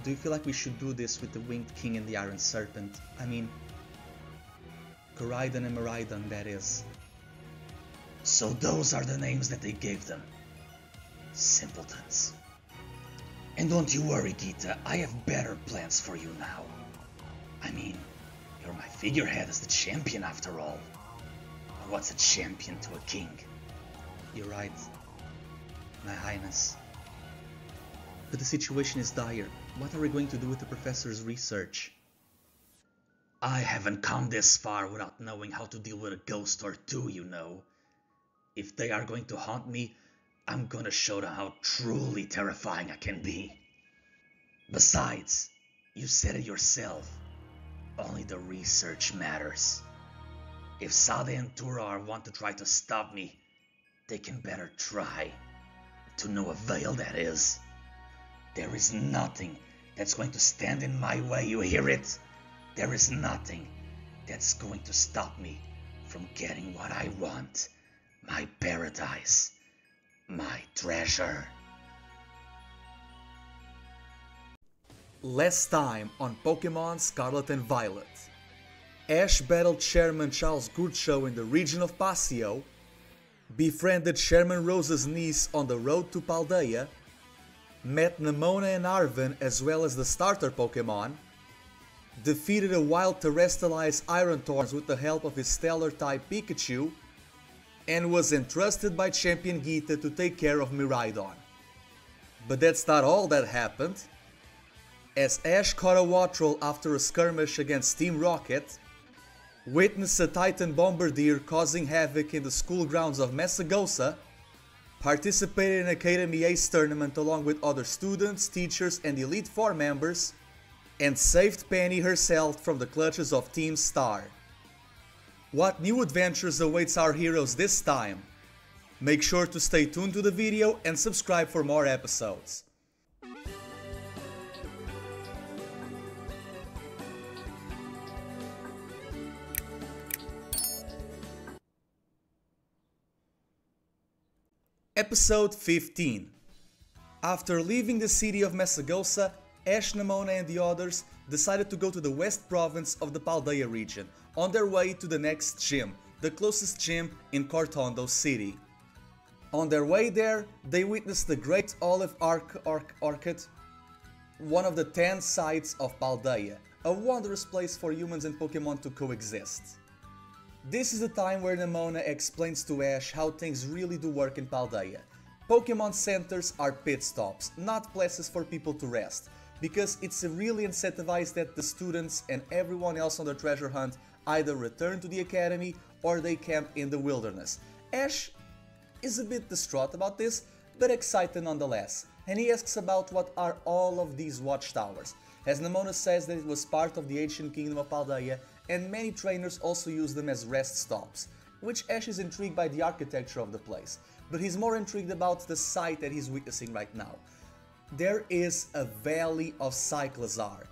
Do you feel like we should do this with the Winged King and the Iron Serpent? I mean, Koraidon and Miraidon, that is. So those are the names that they gave them. Simpletons. And don't you worry, Gita, I have better plans for you now. I mean, you're my figurehead as the champion after all. Or what's a champion to a king? You're right, my highness. But the situation is dire. What are we going to do with the professor's research? I haven't come this far without knowing how to deal with a ghost or two, you know. If they are going to haunt me, I'm gonna show them how truly terrifying I can be. Besides, you said it yourself, only the research matters. If Sade and Turar want to try to stop me, they can better try. To no avail, that is. There is nothing that's going to stand in my way, you hear it? There is nothing that's going to stop me from getting what I want. My paradise. My treasure. Last time on Pokémon Scarlet and Violet. Ash battled Chairman Charles Gurcho in the region of Pasio, befriended Chairman Rose's niece on the road to Paldea, met Nemona and Arven as well as the starter Pokémon, defeated a wild terrestrialized Iron Thorns with the help of his stellar type Pikachu, and was entrusted by Champion Gita to take care of Miraidon. But that's not all that happened. As Ash caught a Wattrel after a skirmish against Team Rocket, witnessed a Titan Bombardier causing havoc in the school grounds of Messagosa, participated in Academy Ace tournament along with other students, teachers and Elite Four members, and saved Penny herself from the clutches of Team Star. What new adventures awaits our heroes this time? Make sure to stay tuned to the video and subscribe for more episodes. Episode 15. After leaving the city of Messagosa, Ash, Nemona and the others decided to go to the west province of the Paldea region, on their way to the next gym, the closest gym in Cortondo City. On their way there, they witnessed the Great Olive Orchid. one of the 10 sites of Paldea, a wondrous place for humans and Pokemon to coexist. This is the time where Nemona explains to Ash how things really do work in Paldea. Pokemon centers are pit stops, not places for people to rest, because it's really incentivized that the students and everyone else on the treasure hunt either return to the academy or they camp in the wilderness. Ash is a bit distraught about this, but excited nonetheless, and he asks about what are all of these watchtowers, as Nemona says that it was part of the ancient kingdom of Paldea and many trainers also use them as rest stops, which Ash is intrigued by the architecture of the place, but he's more intrigued about the sight that he's witnessing right now. There is a Valley of Cyclizar,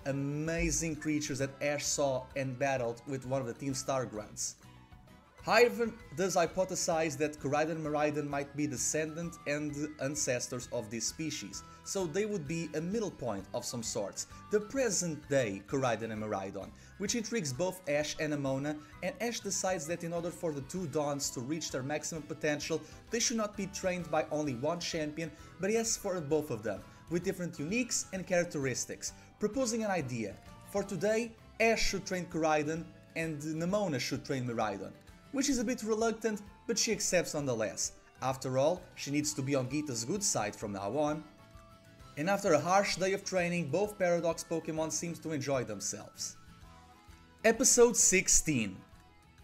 amazing creatures that Ash saw and battled with one of the Team Star grunts. Arven does hypothesize that Koraidon and Miraidon might be descendant and ancestors of this species, so they would be a middle point of some sorts, the present day Koraidon and Miraidon, which intrigues both Ash and Nemona, and Ash decides that in order for the two Dons to reach their maximum potential, they should not be trained by only one champion, but yes, for both of them, with different uniques and characteristics, proposing an idea. For today, Ash should train Koraidon and Nemona should train Miraidon, which is a bit reluctant, but she accepts nonetheless. After all, she needs to be on Gita's good side from now on. And after a harsh day of training, both Paradox Pokemon seem to enjoy themselves. Episode 16.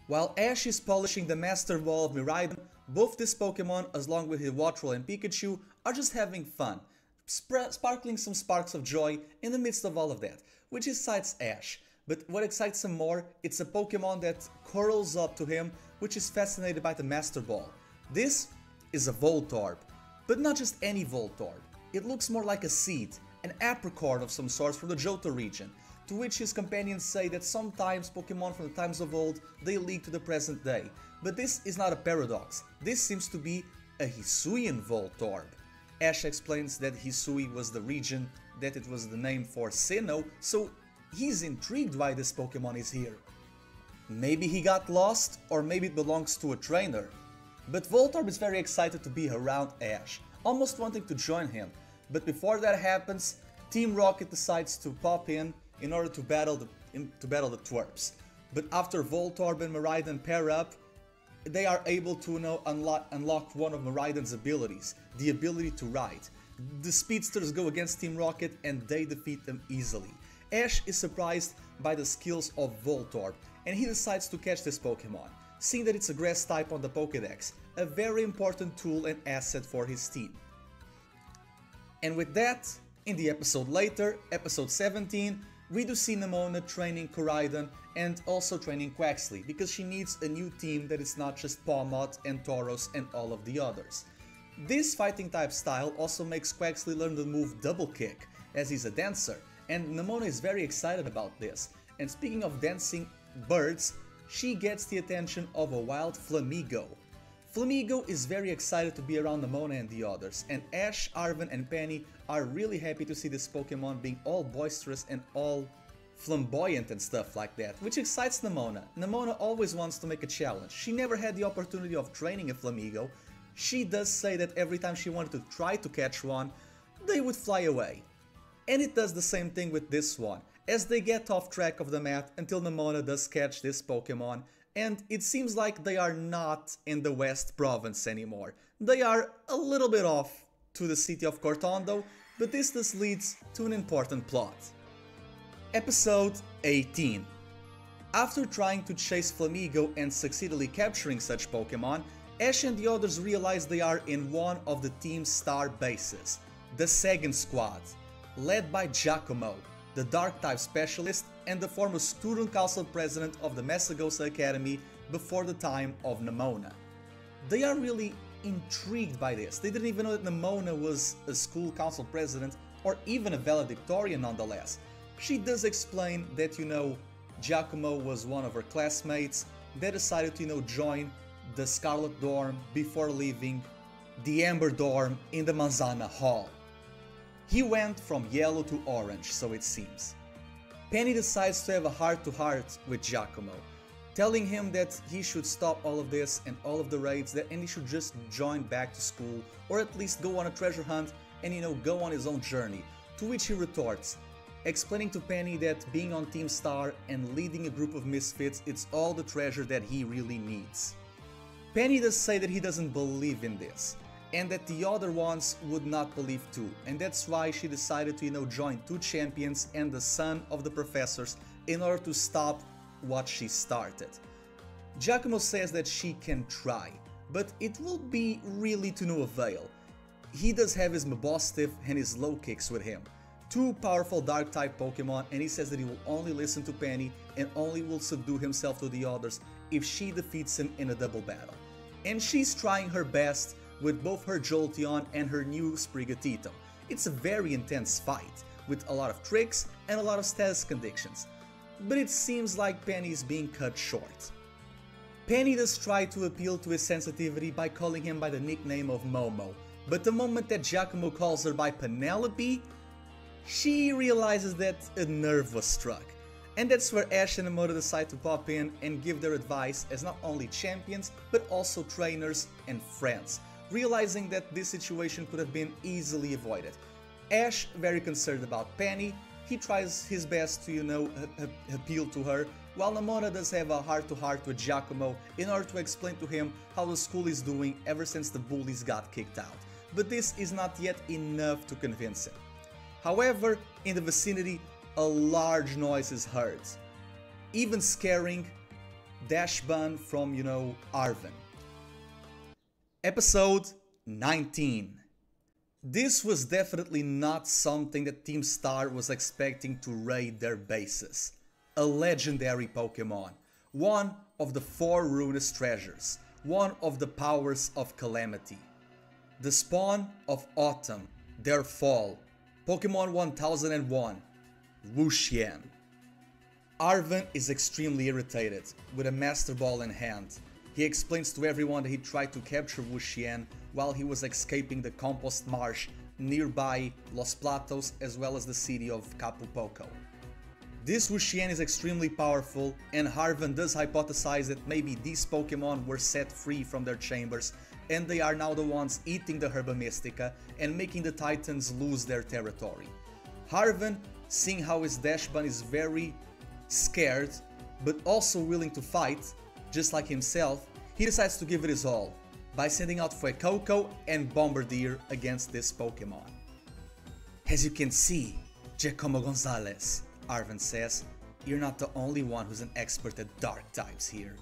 While Ash is polishing the Master Ball of Miraidon, both these Pokemon, along with Hawttrol and Pikachu, are just having fun, sparkling some sparks of joy in the midst of all of that, which excites Ash. But what excites him more, it's a Pokemon that curls up to him, which is fascinated by the Master Ball. This is a Voltorb, but not just any Voltorb. It looks more like a seed, an apricot of some sort from the Johto region, to which his companions say that sometimes Pokemon from the times of old, they lead to the present day. But this is not a paradox, this seems to be a Hisuian Voltorb. Ash explains that Hisui was the region, that it was the name for Sinnoh, so he's intrigued why this Pokemon is here. Maybe he got lost, or maybe it belongs to a trainer. But Voltorb is very excited to be around Ash, almost wanting to join him. But before that happens, Team Rocket decides to pop in order to battle the twerps. But after Voltorb and Miraidon pair up, they are able to unlock one of Miraidon's abilities, the ability to ride. The speedsters go against Team Rocket and they defeat them easily. Ash is surprised by the skills of Voltorb, and he decides to catch this Pokemon, seeing that it's a grass type on the Pokédex, a very important tool and asset for his team. And with that, in the episode later, episode 17, we do see Nemona training Koraidon and also training Quaxly, because she needs a new team that is not just Pawmot and Tauros and all of the others. This fighting type style also makes Quaxly learn the move Double Kick, as he's a dancer, and Nemona is very excited about this. And speaking of dancing birds, she gets the attention of a wild Flamigo. Flamigo is very excited to be around Nemona and the others, and Ash, Arven and Penny are really happy to see this Pokemon being all boisterous and all flamboyant and stuff like that, which excites Nemona. Nemona always wants to make a challenge. She never had the opportunity of training a Flamigo. She does say that every time she wanted to try to catch one, they would fly away. And it does the same thing with this one, as they get off track of the map until Nemona does catch this Pokemon, and it seems like they are not in the West Province anymore. They are a little bit off to the city of Cortondo, but this thus leads to an important plot. Episode 18. After trying to chase Flamigo and succeedingly capturing such Pokemon, Ash and the others realize they are in one of the Team Star bases, the Second Squad, led by Giacomo, the Dark-type specialist and the former student council president of the Messagosa Academy before the time of Nemona. They are really intrigued by this. They didn't even know that Nemona was a school council president or even a valedictorian nonetheless. She does explain that, Giacomo was one of her classmates that decided to, join the Scarlet dorm before leaving the Amber dorm in the Manzana Hall. He went from yellow to orange, so it seems. Penny decides to have a heart-to-heart with Giacomo, telling him that he should stop all of this and all of the raids, and he should just join back to school, or at least go on a treasure hunt and go on his own journey, to which he retorts, explaining to Penny that being on Team Star and leading a group of misfits it's all the treasure that he really needs. Penny does say that he doesn't believe in this, and that the other ones would not believe too, and that's why she decided to join two champions and the son of the professors in order to stop what she started. Giacomo says that she can try, but it will be really to no avail. He does have his Mabostiff and his Low Kicks with him, two powerful dark type Pokemon, and he says that he will only listen to Penny and only will subdue himself to the others if she defeats him in a double battle. And she's trying her best with both her Jolteon and her new Sprigatito. It's a very intense fight, with a lot of tricks and a lot of status conditions, but it seems like Penny is being cut short. Penny does try to appeal to his sensitivity by calling him by the nickname of Momo, but the moment that Giacomo calls her by Penelope, she realizes that a nerve was struck. And that's where Ash and Nemona decide to pop in and give their advice as not only champions, but also trainers and friends, realizing that this situation could have been easily avoided. Ash, very concerned about Penny, he tries his best to, appeal to her, while Nemona does have a heart-to-heart with Giacomo in order to explain to him how the school is doing ever since the bullies got kicked out. But this is not yet enough to convince him. However, in the vicinity, a large noise is heard, even scaring Dashbun from, Arven. Episode 19. This was definitely not something that Team Star was expecting to raid their bases. A legendary Pokemon, one of the 4 ruinous treasures, one of the powers of calamity. The spawn of autumn, their fall, Pokemon 1001, Wuxian. Arven is extremely irritated, with a Master Ball in hand. He explains to everyone that he tried to capture Wuxian while he was escaping the compost marsh nearby Los Platos as well as the city of Capupoko. This Wuxian is extremely powerful, and Arven does hypothesize that maybe these Pokemon were set free from their chambers and they are now the ones eating the Herba Mystica and making the Titans lose their territory. Arven, seeing how his Dashbun is very scared but also willing to fight, just like himself, he decides to give it his all by sending out Fuecoco and Bombardier against this Pokemon. As you can see, Giacomo Gonzalez, Arven says, you're not the only one who's an expert at dark types here.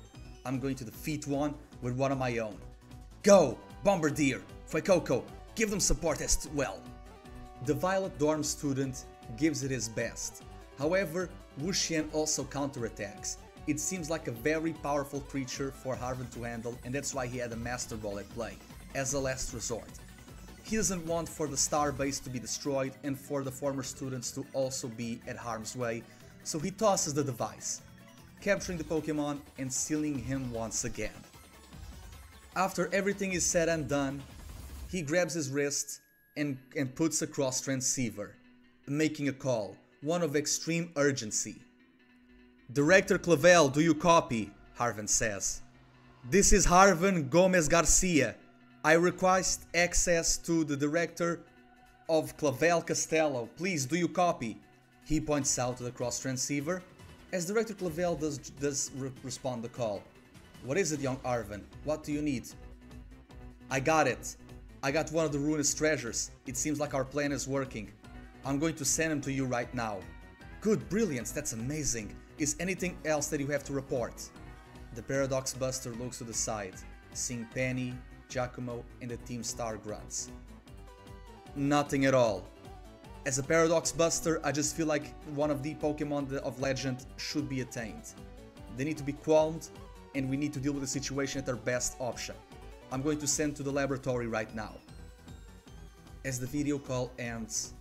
I'm going to defeat one with one of my own. Go, Bombardier, Fuecoco, give them support as well. The Violet Dorm student gives it his best. However, Wuxian also counterattacks. It seems like a very powerful creature for Arven to handle, and that's why he had a Master Ball at play, as a last resort. He doesn't want for the star base to be destroyed and for the former students to also be at harm's way, so he tosses the device, capturing the Pokemon and sealing him once again. After everything is said and done, he grabs his wrist and puts a cross transceiver, making a call, one of extreme urgency. Director Clavel, do you copy? Arven says. This is Arven Gomez Garcia. I request access to the director of Clavel Castello. Please, do you copy? He points out to the cross transceiver, as Director Clavel does respond the call. What is it, young Arven? What do you need? I got it. I got one of the ruinous treasures. It seems like our plan is working. I'm going to send him to you right now. Good, brilliance, that's amazing. Is anything else that you have to report? The Paradox Buster looks to the side, seeing Penny, Giacomo, and the Team Star grunts. Nothing at all. As a Paradox Buster, I just feel like one of the Pokemon of Legend should be attained. They need to be calmed, and we need to deal with the situation at our best option. I'm going to send to the laboratory right now. As the video call ends,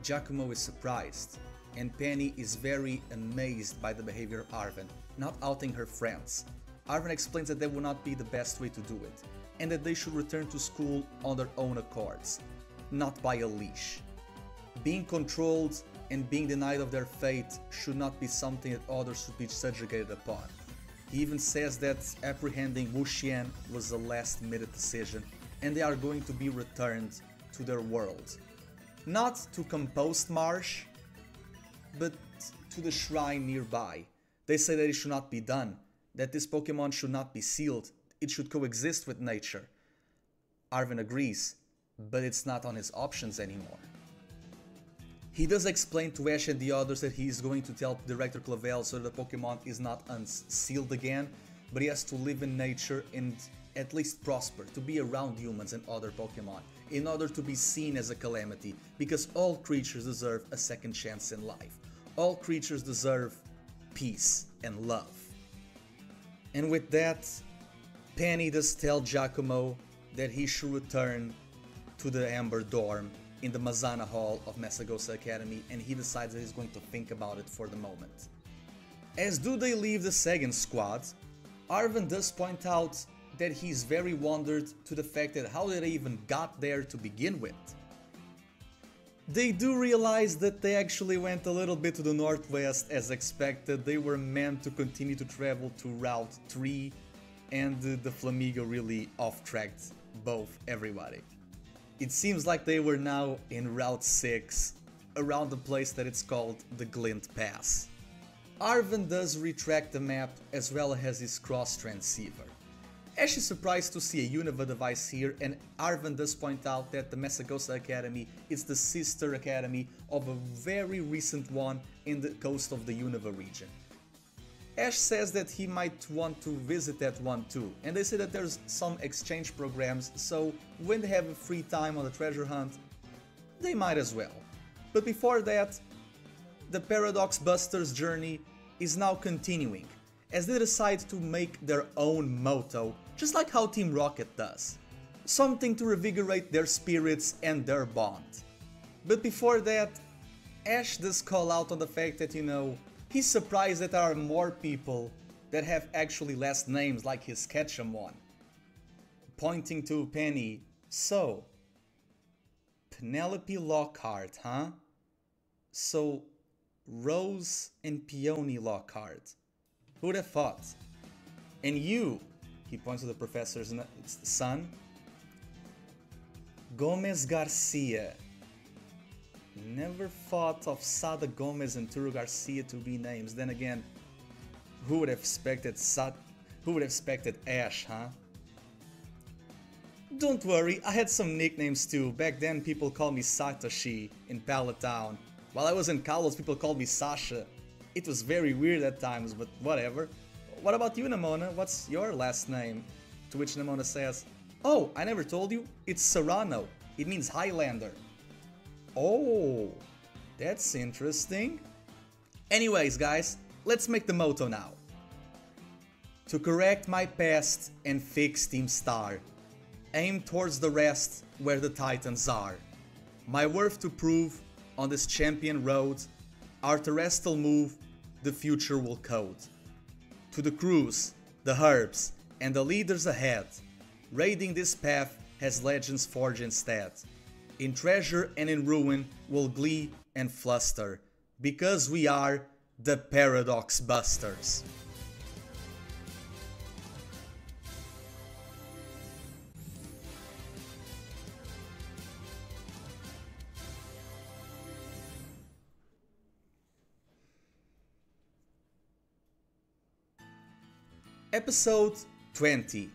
Giacomo is surprised, and Penny is very amazed by the behavior of Arven, not outing her friends. Arven explains that that would not be the best way to do it, and that they should return to school on their own accords, not by a leash. Being controlled and being denied of their fate should not be something that others should be subjugated upon. He even says that apprehending Wuxian was a last-minute decision, and they are going to be returned to their world. not to Compost Marsh, but to the shrine nearby. They say that it should not be done, that this Pokemon should not be sealed, it should coexist with nature. Arven agrees, but it's not on his options anymore. He does explain to Ash and the others that he is going to tell Director Clavel so that the Pokemon is not unsealed again, but he has to live in nature and at least prosper, to be around humans and other Pokemon, in order to be seen as a calamity, because all creatures deserve a second chance in life. All creatures deserve peace and love. And with that, Penny does tell Giacomo that he should return to the Amber Dorm in the Mazana Hall of Masagosa Academy, and he decides that he's going to think about it for the moment. As do they leave the second squad, Arven does point out that he's very wondered to the fact that how they even got there to begin with. They do realize that they actually went a little bit to the northwest as expected. They were meant to continue to travel to Route 3, and the Flamigo really off-tracked both everybody. It seems like they were now in Route 6, around the place that it's called the Glint Pass. Arven does retract the map as well as his cross transceiver. Ash is surprised to see a Unova device here, and Arven does point out that the Masagosa Academy is the sister academy of a very recent one in the coast of the Unova region. Ash says that he might want to visit that one too, and they say that there's some exchange programs, so when they have a free time on the treasure hunt, they might as well. But before that, the Paradox Busters journey is now continuing, as they decide to make their own motto, just like how Team Rocket does. Something to revigorate their spirits and their bond. But before that, Ash does call out on the fact that, he's surprised that there are more people that have actually last names like his Ketchum one. Pointing to Penny, so, Penelope Lockhart, huh? So, Rose and Peony Lockhart. Who'd have thought? And you, he points to the professor's son, Gomez Garcia. Never thought of Sada Gomez and Turo Garcia to be names. Then again, who would have expected Ash, huh? Don't worry, I had some nicknames too. Back then people called me Satoshi in Pallet Town. While I was in Kalos, people called me Sasha. It was very weird at times, but whatever. What about you, Nemona? What's your last name? To which Nemona says, oh, I never told you, it's Serrano. It means Highlander. Oh, that's interesting. Anyways, guys, let's make the motto now. To correct my past and fix Team Star. Aim towards the rest where the Titans are. My worth to prove on this champion road. Our Terastal move, the future will code. To the crews, the herbs, and the leaders ahead. Raiding this path has legends forged instead. In treasure and in ruin will glee and fluster, because we are the Paradox Busters. Episode 20.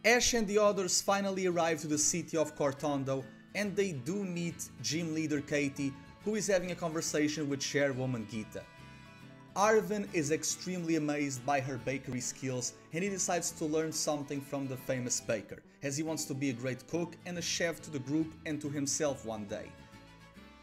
Ash and the others finally arrive to the city of Cortondo, and they do meet gym leader Katie, who is having a conversation with chairwoman Gita. Arven is extremely amazed by her bakery skills, and he decides to learn something from the famous baker, as he wants to be a great cook and a chef to the group and to himself one day.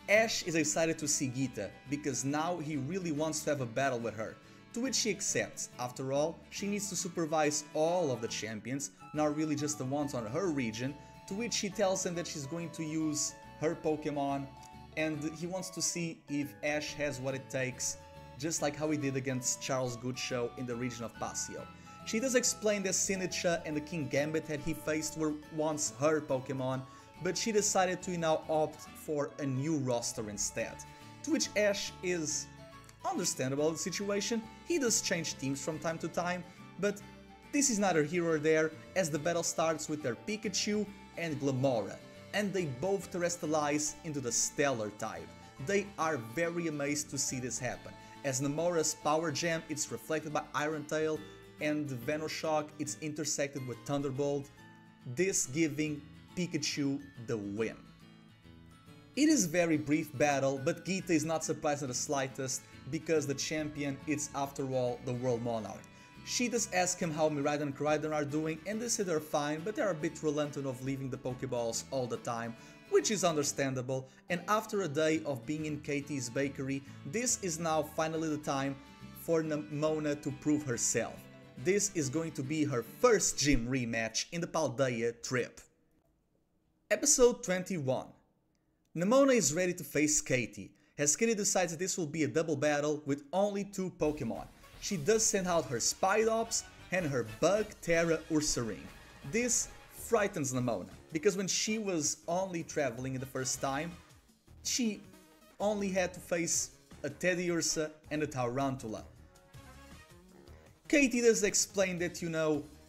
Ash is excited to see Gita, because now he really wants to have a battle with her, to which she accepts. After all, she needs to supervise all of the champions, not really just the ones on her region, to which she tells him that she's going to use her Pokemon, and he wants to see if Ash has what it takes, just like how he did against Charles Goodshow in the region of Pasio. She does explain that Sinitcha and the King Gambit that he faced were once her Pokemon, but she decided to now opt for a new roster instead, to which Ash is understandable the situation. He does change teams from time to time, but this is neither here or there, as the battle starts with their Pikachu and Glamora, and they both terrestrialize into the Stellar type. They are very amazed to see this happen, as Nemona's Power Gem it's reflected by Iron Tail, and Venoshock it's intersected with Thunderbolt, this giving Pikachu the win. It is a very brief battle, but Geeta is not surprised in the slightest, because the champion is after all the World Monarch. She does ask him how Miraidon and Koraidon are doing, and they say they're fine, but they're a bit reluctant of leaving the Pokeballs all the time, which is understandable, and after a day of being in Katie's bakery, this is now finally the time for Nemona to prove herself. This is going to be her first gym rematch in the Paldea trip. Episode 21. Nemona is ready to face Katie, as Katie decides that this will be a double battle with only 2 Pokemon. She does send out her Spidops and her Bug Terra Ursaring. This frightens Nemona, because when she was only traveling in the first time, she only had to face a Teddiursa and a Tarantula. Katie does explain that,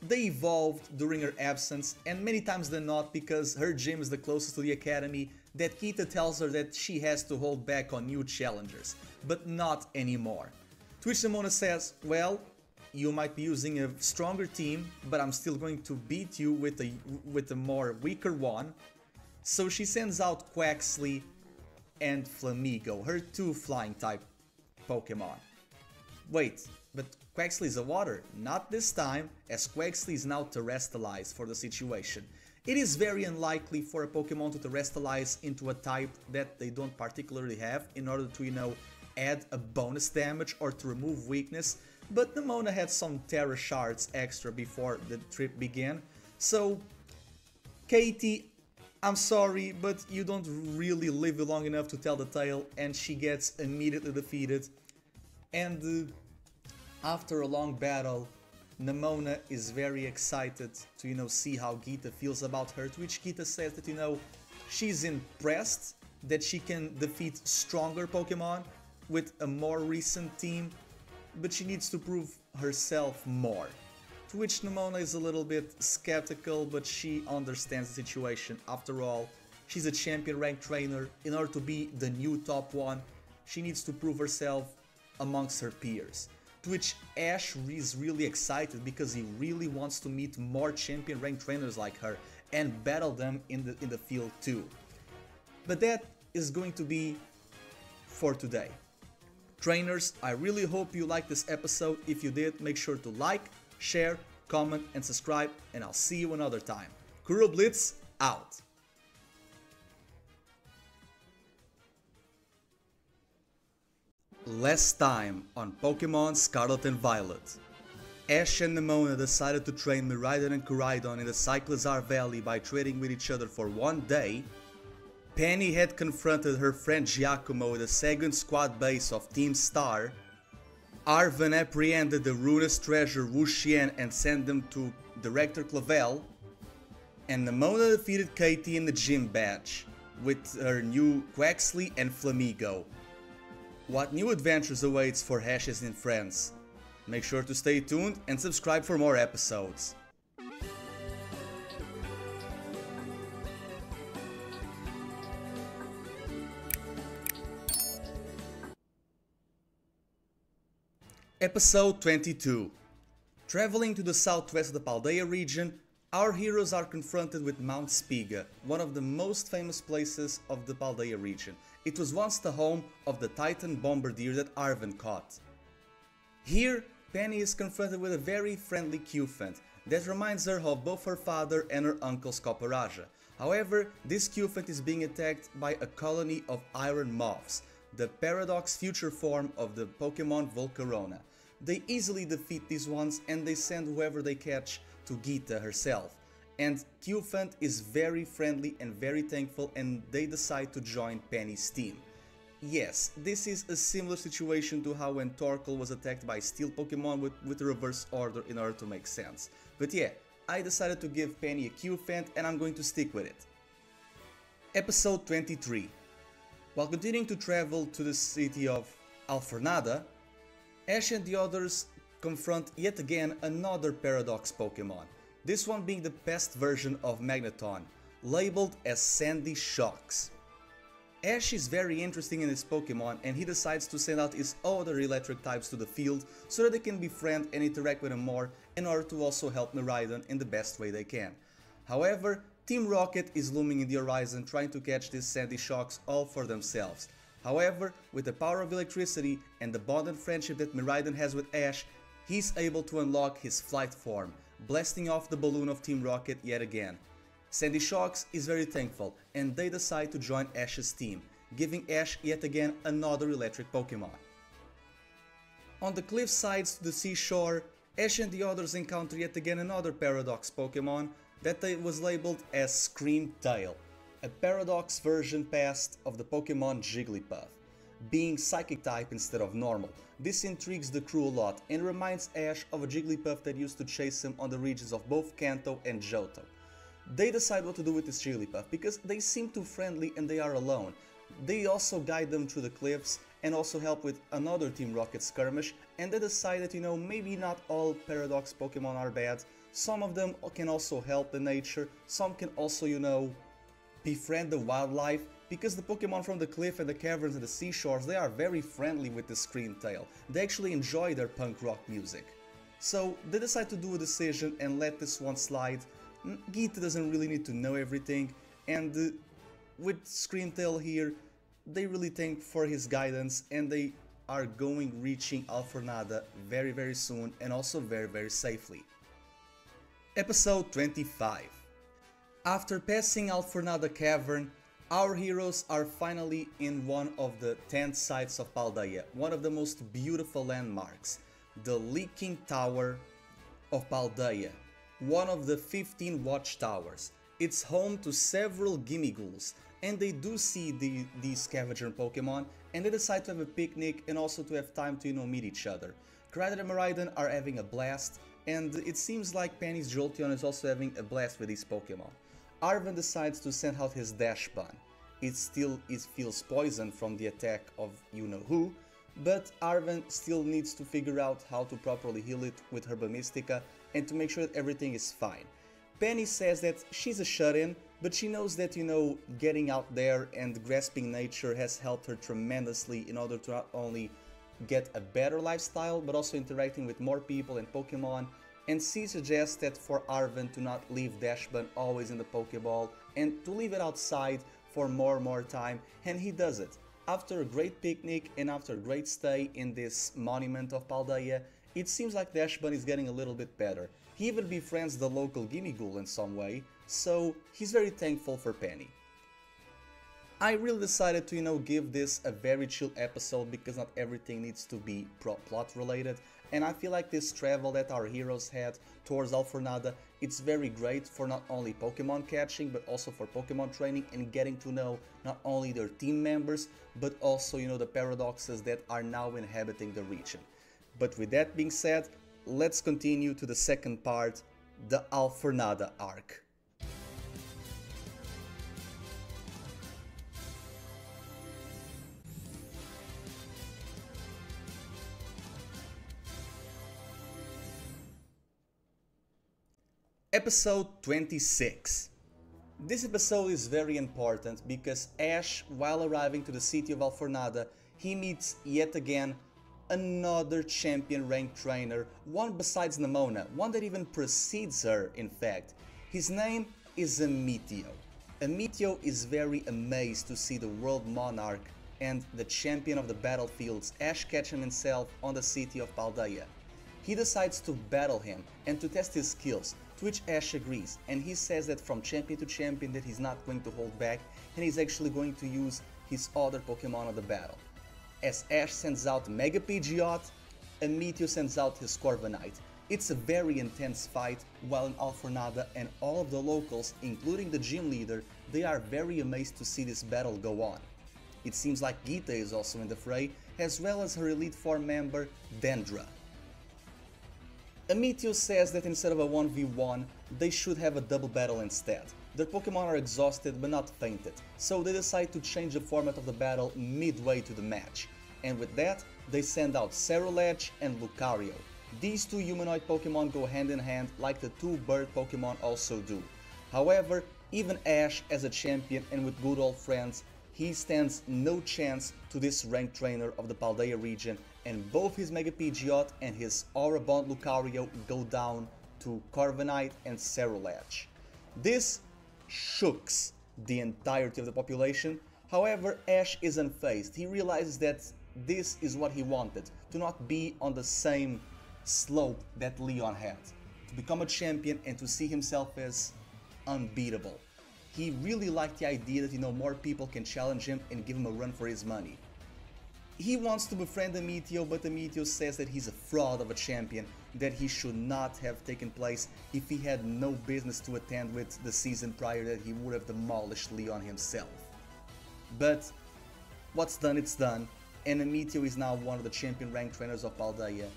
they evolved during her absence, and many times than not, because her gym is the closest to the academy, that Geeta tells her that she has to hold back on new challengers, but not anymore. To which Nemona says, well, you might be using a stronger team, but I'm still going to beat you with a more weaker one. So she sends out Quaxly and Flamigo, her 2 flying type Pokemon. Wait, but Quaxly is a water, not this time, as Quaxly is now terrestrialized for the situation. It is very unlikely for a Pokemon to terrestrialize into a type that they don't particularly have in order to, add a bonus damage or to remove weakness, but Nemona had some Terra Shards extra before the trip began, so Katie, I'm sorry, but you don't really live long enough to tell the tale, and she gets immediately defeated. And after a long battle, Nemona is very excited to, see how Geeta feels about her, to which Geeta says that, she's impressed that she can defeat stronger Pokemon with a more recent team, but she needs to prove herself more. To which Nemona is a little bit skeptical, but she understands the situation. After all, she's a champion ranked trainer. In order to be the new top 1, she needs to prove herself amongst her peers. To which Ash is really excited, because he really wants to meet more champion ranked trainers like her and battle them in the field too. But that is going to be for today. Trainers, I really hope you liked this episode. If you did, make sure to like, share, comment and subscribe, and I'll see you another time. KuroBlitz out! Last time on Pokémon Scarlet and Violet. Ash and Nemona decided to train Miraidon and Koraidon in the Cyclizar Valley by trading with each other for one day. Penny had confronted her friend Giacomo at the second squad base of Team Star. Arven apprehended the ruinous treasure Wuxian and sent them to Director Clavel. And Nemona defeated Katie in the gym badge with her new Quaxly and Flamigo. What new adventures awaits for Ashes and friends? Make sure to stay tuned and subscribe for more episodes. Episode 22. Traveling to the southwest of the Paldea region, our heroes are confronted with Mount Spiga, one of the most famous places of the Paldea region. It was once the home of the Titan bombardier that Arven caught. Here, Penny is confronted with a very friendly Cufant that reminds her of both her father and her uncle's Copperajah. However, this Cufant is being attacked by a colony of iron moths, the Paradox future form of the Pokemon Volcarona. They easily defeat these ones and they send whoever they catch to Geeta herself. And Cufant is very friendly and very thankful, and they decide to join Penny's team. Yes, this is a similar situation to how when Torkoal was attacked by Steel Pokemon with the reverse order in order to make sense. But yeah, I decided to give Penny a Cufant and I'm going to stick with it. Episode 23. While continuing to travel to the city of Alfornada, Ash and the others confront yet again another Paradox Pokemon, this one being the best version of Magneton, labeled as Sandy Shocks. Ash is very interested in this Pokemon and he decides to send out his other electric types to the field so that they can befriend and interact with him more in order to also help Miraidon in the best way they can. However, Team Rocket is looming in the horizon trying to catch these Sandy Shocks all for themselves. However, with the power of electricity and the bond and friendship that Miraidon has with Ash, he's able to unlock his flight form, blasting off the balloon of Team Rocket yet again. Sandy Shocks is very thankful and they decide to join Ash's team, giving Ash yet again another electric Pokemon. On the cliff sides to the seashore, Ash and the others encounter yet again another Paradox Pokemon that was labeled as Screamtail, a Paradox version past of the Pokemon Jigglypuff. Being Psychic type instead of normal, this intrigues the crew a lot and reminds Ash of a Jigglypuff that used to chase him on the regions of both Kanto and Johto. They decide what to do with this Jigglypuff because they seem too friendly and they are alone. They also guide them through the cliffs and also help with another Team Rocket skirmish, and they decide that, maybe not all Paradox Pokemon are bad. Some of them can also help the nature, some can also, befriend the wildlife, because the Pokemon from the cliff and the caverns and the seashores, they are very friendly with the Screamtail. They actually enjoy their punk rock music. So they decide to do a decision and let this one slide. Geeta doesn't really need to know everything, and with Screamtail here, they really thank for his guidance and they are reaching Alfornada very soon and also very safely. Episode 25. After passing Alfornada Cavern, our heroes are finally in one of the 10 sites of Paldea, one of the most beautiful landmarks, the Leaking Tower of Paldea, one of the 15 watchtowers. It's home to several Gimmighouls, and they do see these scavenger Pokemon, and they decide to have a picnic and also to have time to meet each other. Koraidon and Miraidon are having a blast, and it seems like Penny's Jolteon is also having a blast with these Pokemon. Arven decides to send out his Dash Bun. It feels poisoned from the attack of you-know-who, but Arven still needs to figure out how to properly heal it with Herba Mystica and to make sure that everything is fine. Penny says that she's a shut-in, but she knows that, getting out there and grasping nature has helped her tremendously in order to not only get a better lifestyle, but also interacting with more people and Pokemon, and she suggests that for Arven to not leave Dashbun always in the Pokeball and to leave it outside for more time, and he does it. After a great picnic and after a great stay in this monument of Paldea, it seems like Dashbun is getting a little bit better. He even befriends the local Gimmighoul in some way, so he's very thankful for Penny. I really decided to, give this a very chill episode because not everything needs to be plot related, and I feel like this travel that our heroes had towards Alfornada, it's very great for not only Pokemon catching, but also for Pokemon training and getting to know not only their team members, but also, the paradoxes that are now inhabiting the region. But with that being said, let's continue to the second part, the Alfornada arc. Episode 26. This episode is very important because Ash, while arriving to the city of Alfornada, he meets yet again another champion ranked trainer, one besides Nemona, one that even precedes her in fact. His name is Ametio. Ametio is very amazed to see the world monarch and the champion of the battlefields, Ash Ketchum himself, on the city of Paldea. He decides to battle him and to test his skills, to which Ash agrees, and he says that from champion to champion that he's not going to hold back and he's actually going to use his other Pokemon of the battle. As Ash sends out Mega Pidgeot, Ametio sends out his Corviknight. It's a very intense fight, while in Alfornada and all of the locals, including the gym leader, they are very amazed to see this battle go on. It seems like Geeta is also in the fray, as well as her Elite Four member, Dendra. Ametio says that instead of a 1v1, they should have a double battle instead. Their Pokemon are exhausted but not fainted, so they decide to change the format of the battle midway to the match. And with that, they send out Cerulege and Lucario. These two humanoid Pokemon go hand in hand like the two bird Pokemon also do. However, Even Ash as a champion and with good old friends, he stands no chance to this ranked trainer of the Paldea region, and both his Mega Pidgeot and his Aura Bond Lucario go down to Corviknight and Cerulege. This shooks the entirety of the population. However, Ash is unfazed. He realizes that this is what he wanted, to not be on the same slope that Leon had, to become a champion and to see himself as unbeatable. He really liked the idea that, more people can challenge him and give him a run for his money. He wants to befriend Ametio, but Ametio says that he's a fraud of a champion, that he should not have taken place. If he had no business to attend with the season prior, that he would have demolished Leon himself. But what's done, it's done, and Ametio is now one of the champion ranked trainers of Paldea.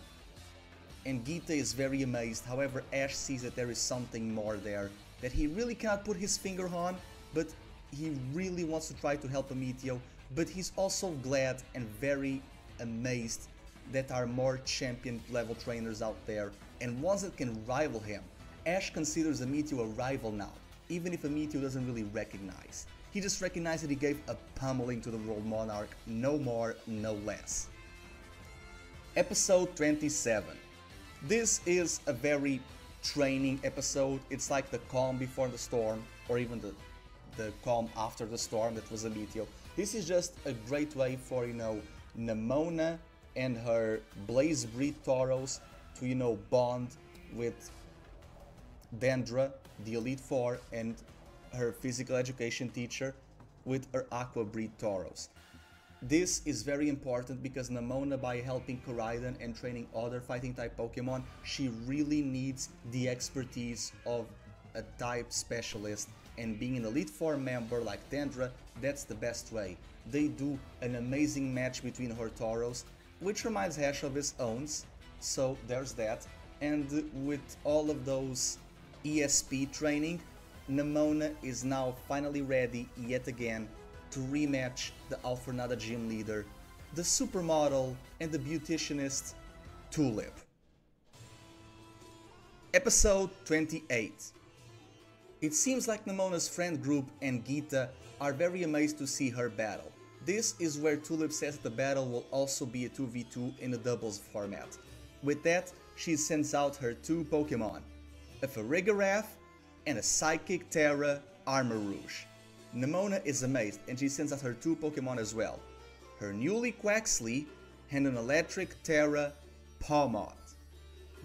And Geeta is very amazed. However, Ash sees that there is something more there that he really cannot put his finger on, but he really wants to try to help Ametio. But he's also glad and very amazed that there are more champion level trainers out there and ones that can rival him. Ash considers Ametio a rival now, even if Ametio doesn't really recognize. He just recognized that he gave a pummeling to the World Monarch, no more, no less. Episode 27. This is a very training episode. It's like the calm before the storm, or even the calm after the storm that was Ametio. This is just a great way for, Nemona and her Blaze Breed Tauros to, bond with Dendra, the Elite Four, and her physical education teacher with her Aqua Breed Tauros. This is very important because Nemona, by helping Koraidon and training other fighting type Pokemon, she really needs the expertise of a type specialist, and being an Elite Four member like Dendra, that's the best way. They do an amazing match between her Tauros, which reminds Ash of his own, so there's that. And with all of those ESP training, Nemona is now finally ready yet again to rematch the Alfornada gym leader, the supermodel and the beauticianist Tulip. Episode 28. It seems like Nemona's friend group and Geeta are very amazed to see her battle. This is where Tulip says that the battle will also be a 2v2 in a doubles format. With that, she sends out her two Pokemon, a Farigiraf and a Psychic Terra Armarouge. Nemona is amazed and she sends out her two Pokemon as well, her newly Quaxly and an Electric Terra Pawmot.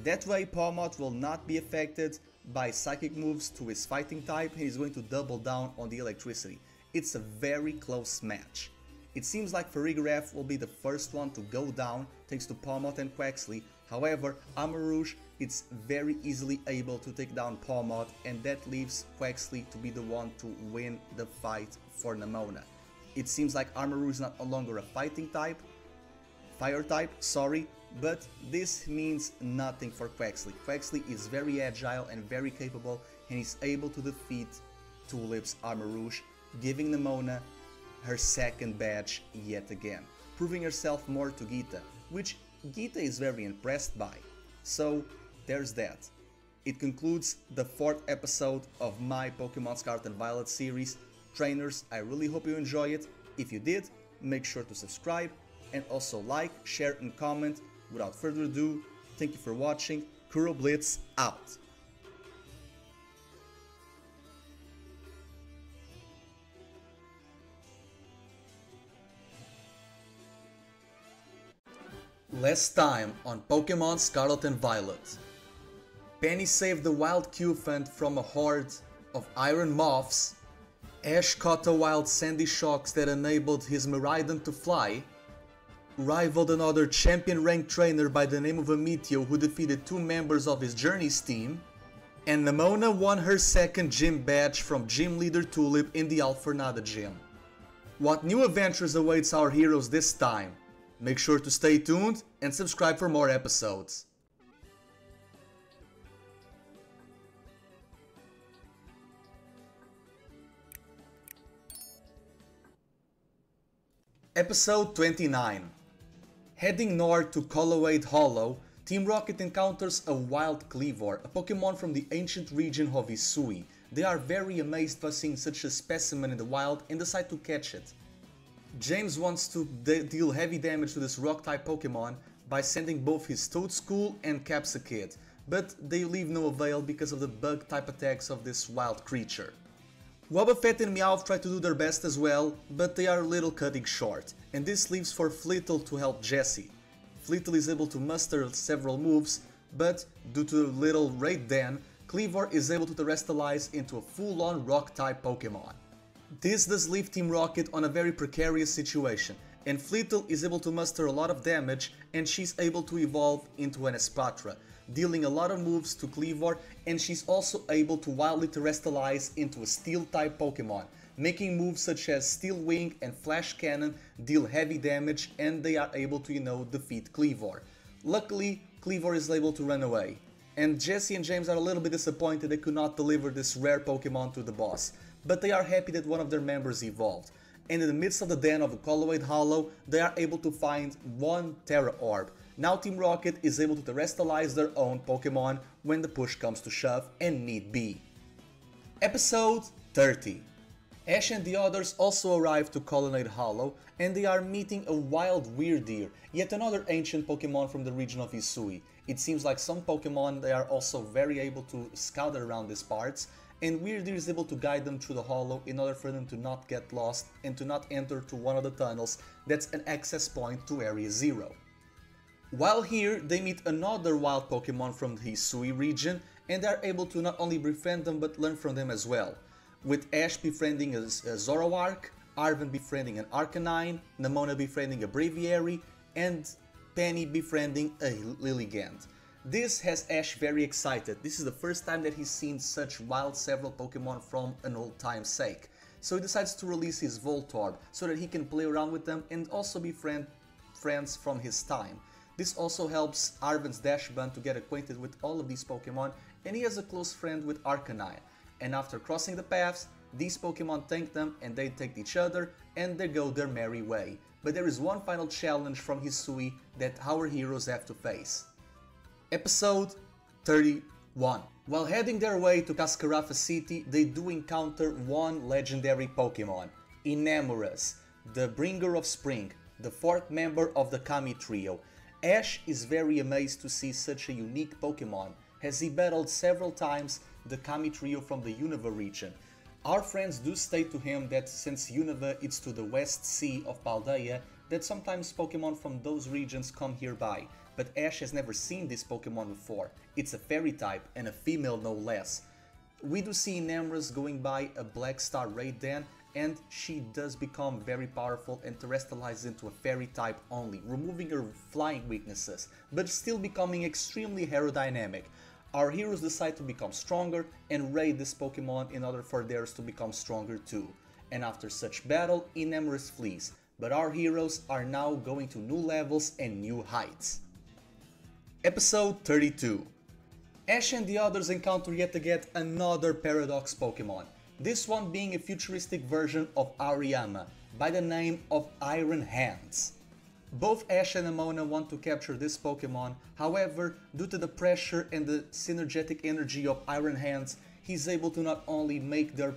That way Pawmot will not be affected by psychic moves to his fighting type and he's going to double down on the electricity. It's a very close match. It seems like Farigiraf will be the first one to go down thanks to Pawmot and Quaxly. However, Armarouge is very easily able to take down Pawmot, and that leaves Quaxly to be the one to win the fight for Nemona. It seems like Armarouge is not no longer a fighting type, fire type, sorry, but this means nothing for Quaxly. Quaxly is very agile and very capable and is able to defeat Tulip's Armarouge, giving Nemona her second badge yet again, proving herself more to Geeta, which Geeta is very impressed by. So there's that. It concludes the 4th episode of my Pokémon Scarlet and Violet series. Trainers, I really hope you enjoy it. If you did, make sure to subscribe and also like, share and comment. Without further ado, thank you for watching. KuroBlitz out. Last time on Pokémon Scarlet and Violet. Penny saved the wild Cufant from a horde of iron moths. Ash caught a wild sandy shocks that enabled his Miraidon to fly. Rivaled another champion ranked trainer by the name of Ametio who defeated two members of his Journeys team. And Nemona won her second gym badge from Gym Leader Tulip in the Alfornada gym. What new adventures awaits our heroes this time? Make sure to stay tuned and subscribe for more episodes. Episode 29. Heading north to Colloid Hollow, Team Rocket encounters a wild Kleavor, a Pokemon from the ancient region of Hisui, They are very amazed by seeing such a specimen in the wild and decide to catch it. James wants to deal heavy damage to this rock-type Pokemon by sending both his Toadscool and Capsakid, but they leave no avail because of the bug-type attacks of this wild creature. Wobbuffet and Meowth try to do their best as well, but they are a little cutting short, and this leaves for Flittle to help Jessie. Flittle is able to muster several moves, but due to a little Raid Den, Kleavor is able to Terastalize into a full-on Rock-type Pokemon. This does leave Team Rocket on a very precarious situation, and Flittle is able to muster a lot of damage and she's able to evolve into an Espatra, dealing a lot of moves to Kleavor, and she's also able to wildly Terastalize into a Steel-type Pokemon, making moves such as Steel Wing and Flash Cannon deal heavy damage and they are able to, defeat Kleavor. Luckily, Kleavor is able to run away, and Jessie and James are a little bit disappointed they could not deliver this rare Pokemon to the boss, but they are happy that one of their members evolved. And in the midst of the den of the Colloid Hollow, they are able to find one Terra Orb. Now Team Rocket is able to Terastalize their own Pokemon when the push comes to shove and need be. Episode 30. Ash and the others also arrive to Colonnade Hollow, and they are meeting a wild Weirdeer, yet another ancient Pokemon from the region of Hisui. It seems like some Pokemon they are also very able to scout around these parts, and Weirdeer is able to guide them through the hollow in order for them to not get lost and to not enter to one of the tunnels that's an access point to Area 0. While here, they meet another wild Pokemon from the Hisui region, and they are able to not only befriend them but learn from them as well, with Ash befriending a Zoroark, Arven befriending an Arcanine, Nemona befriending a Braviary, and Penny befriending a Lilligant. This has Ash very excited. This is the first time that he's seen such wild several Pokemon from an old time's sake. So he decides to release his Voltorb so that he can play around with them and also befriend friends from his time. This also helps Arven's Dachshund to get acquainted with all of these Pokemon, and he has a close friend with Arcanine. And after crossing the paths, these Pokemon thank them and they thank each other and they go their merry way. But there is one final challenge from Hisui that our heroes have to face. Episode 31. While heading their way to Cascarafa City, they do encounter one legendary Pokemon, Enamorus, the bringer of spring, the fourth member of the Kami trio. Ash is very amazed to see such a unique Pokemon, as he battled several times the Kami trio from the Unova region. Our friends do state to him that since Unova is to the west sea of Paldea, that sometimes Pokemon from those regions come hereby, but Ash has never seen this Pokemon before. It's a fairy type and a female no less. We do see Enamorus going by a Black Star Raid Den, and she does become very powerful and terrestrializes into a fairy type only, removing her flying weaknesses, but still becoming extremely aerodynamic. Our heroes decide to become stronger and raid this Pokemon in order for theirs to become stronger too. And after such battle, Enamorus flees, but our heroes are now going to new levels and new heights. Episode 32. Ash and the others encounter yet again another Paradox Pokemon, this one being a futuristic version of Aoyama, by the name of Iron Hands. Both Ash and Nemona want to capture this Pokemon, however, due to the pressure and the synergetic energy of Iron Hands, he's able to not only make their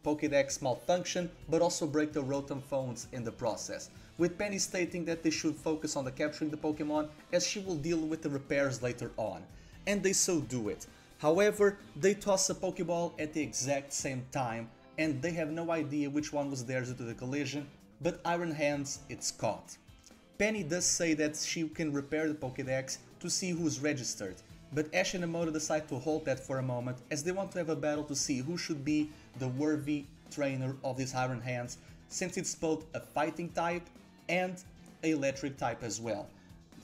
Pokédex malfunction, but also break the Rotom phones in the process, with Penny stating that they should focus on the capturing the Pokemon as she will deal with the repairs later on, and they so do it. However, they toss a Pokeball at the exact same time, and they have no idea which one was theirs due to the collision, but Iron Hands it's caught. Penny does say that she can repair the Pokédex to see who's registered, but Ash and Nemona decide to hold that for a moment as they want to have a battle to see who should be the worthy trainer of this Iron Hands, since it's both a fighting type and an electric type as well,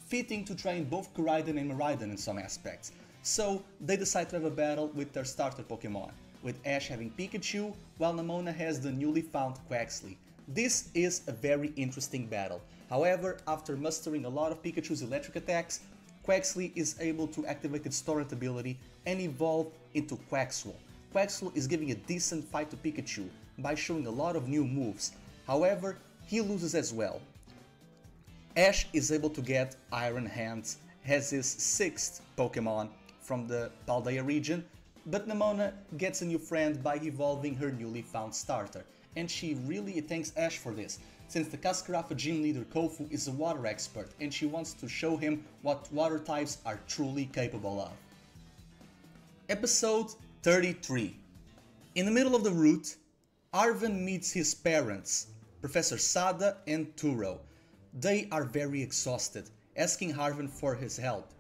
fitting to train both Koraidon and Miraidon in some aspects. So they decide to have a battle with their starter Pokemon, with Ash having Pikachu while Nemona has the newly found Quaxly. This is a very interesting battle. However, after mustering a lot of Pikachu's electric attacks, Quaxly is able to activate its Torrent ability and evolve into Quaxwell. Quaxwell is giving a decent fight to Pikachu by showing a lot of new moves. However, he loses as well. Ash is able to get Iron Hands as his 6th Pokemon from the Paldea region, But Nemona gets a new friend by evolving her newly found starter, and she really thanks Ash for this, since the Cascarafa gym leader Kofu is a water expert and she wants to show him what water types are truly capable of. Episode 33. In the middle of the route, Arven meets his parents, Professor Sada and Turo. They are very exhausted, asking Arven for his help,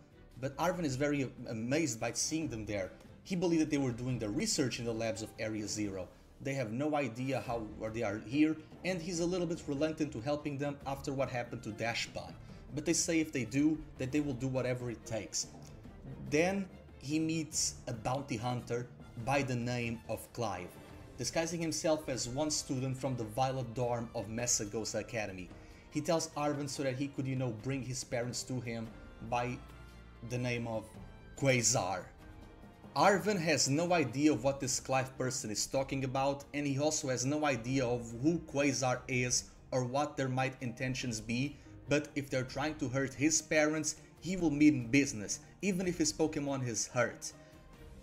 but Arven is very amazed by seeing them there. He believed that they were doing their research in the labs of Area Zero. They have no idea why they are here, and he's a little bit reluctant to helping them after what happened to Dashbun. But they say if they do, that they will do whatever it takes. Then he meets a bounty hunter by the name of Clive, disguising himself as one student from the Violet dorm of Messagosa Academy. He tells Arven so that he could, bring his parents to him by the name of Quasar. Arven has no idea of what this Clive person is talking about, and he also has no idea of who Quasar is or what their might intentions be, but if they're trying to hurt his parents, he will mean business, even if his Pokemon is hurt.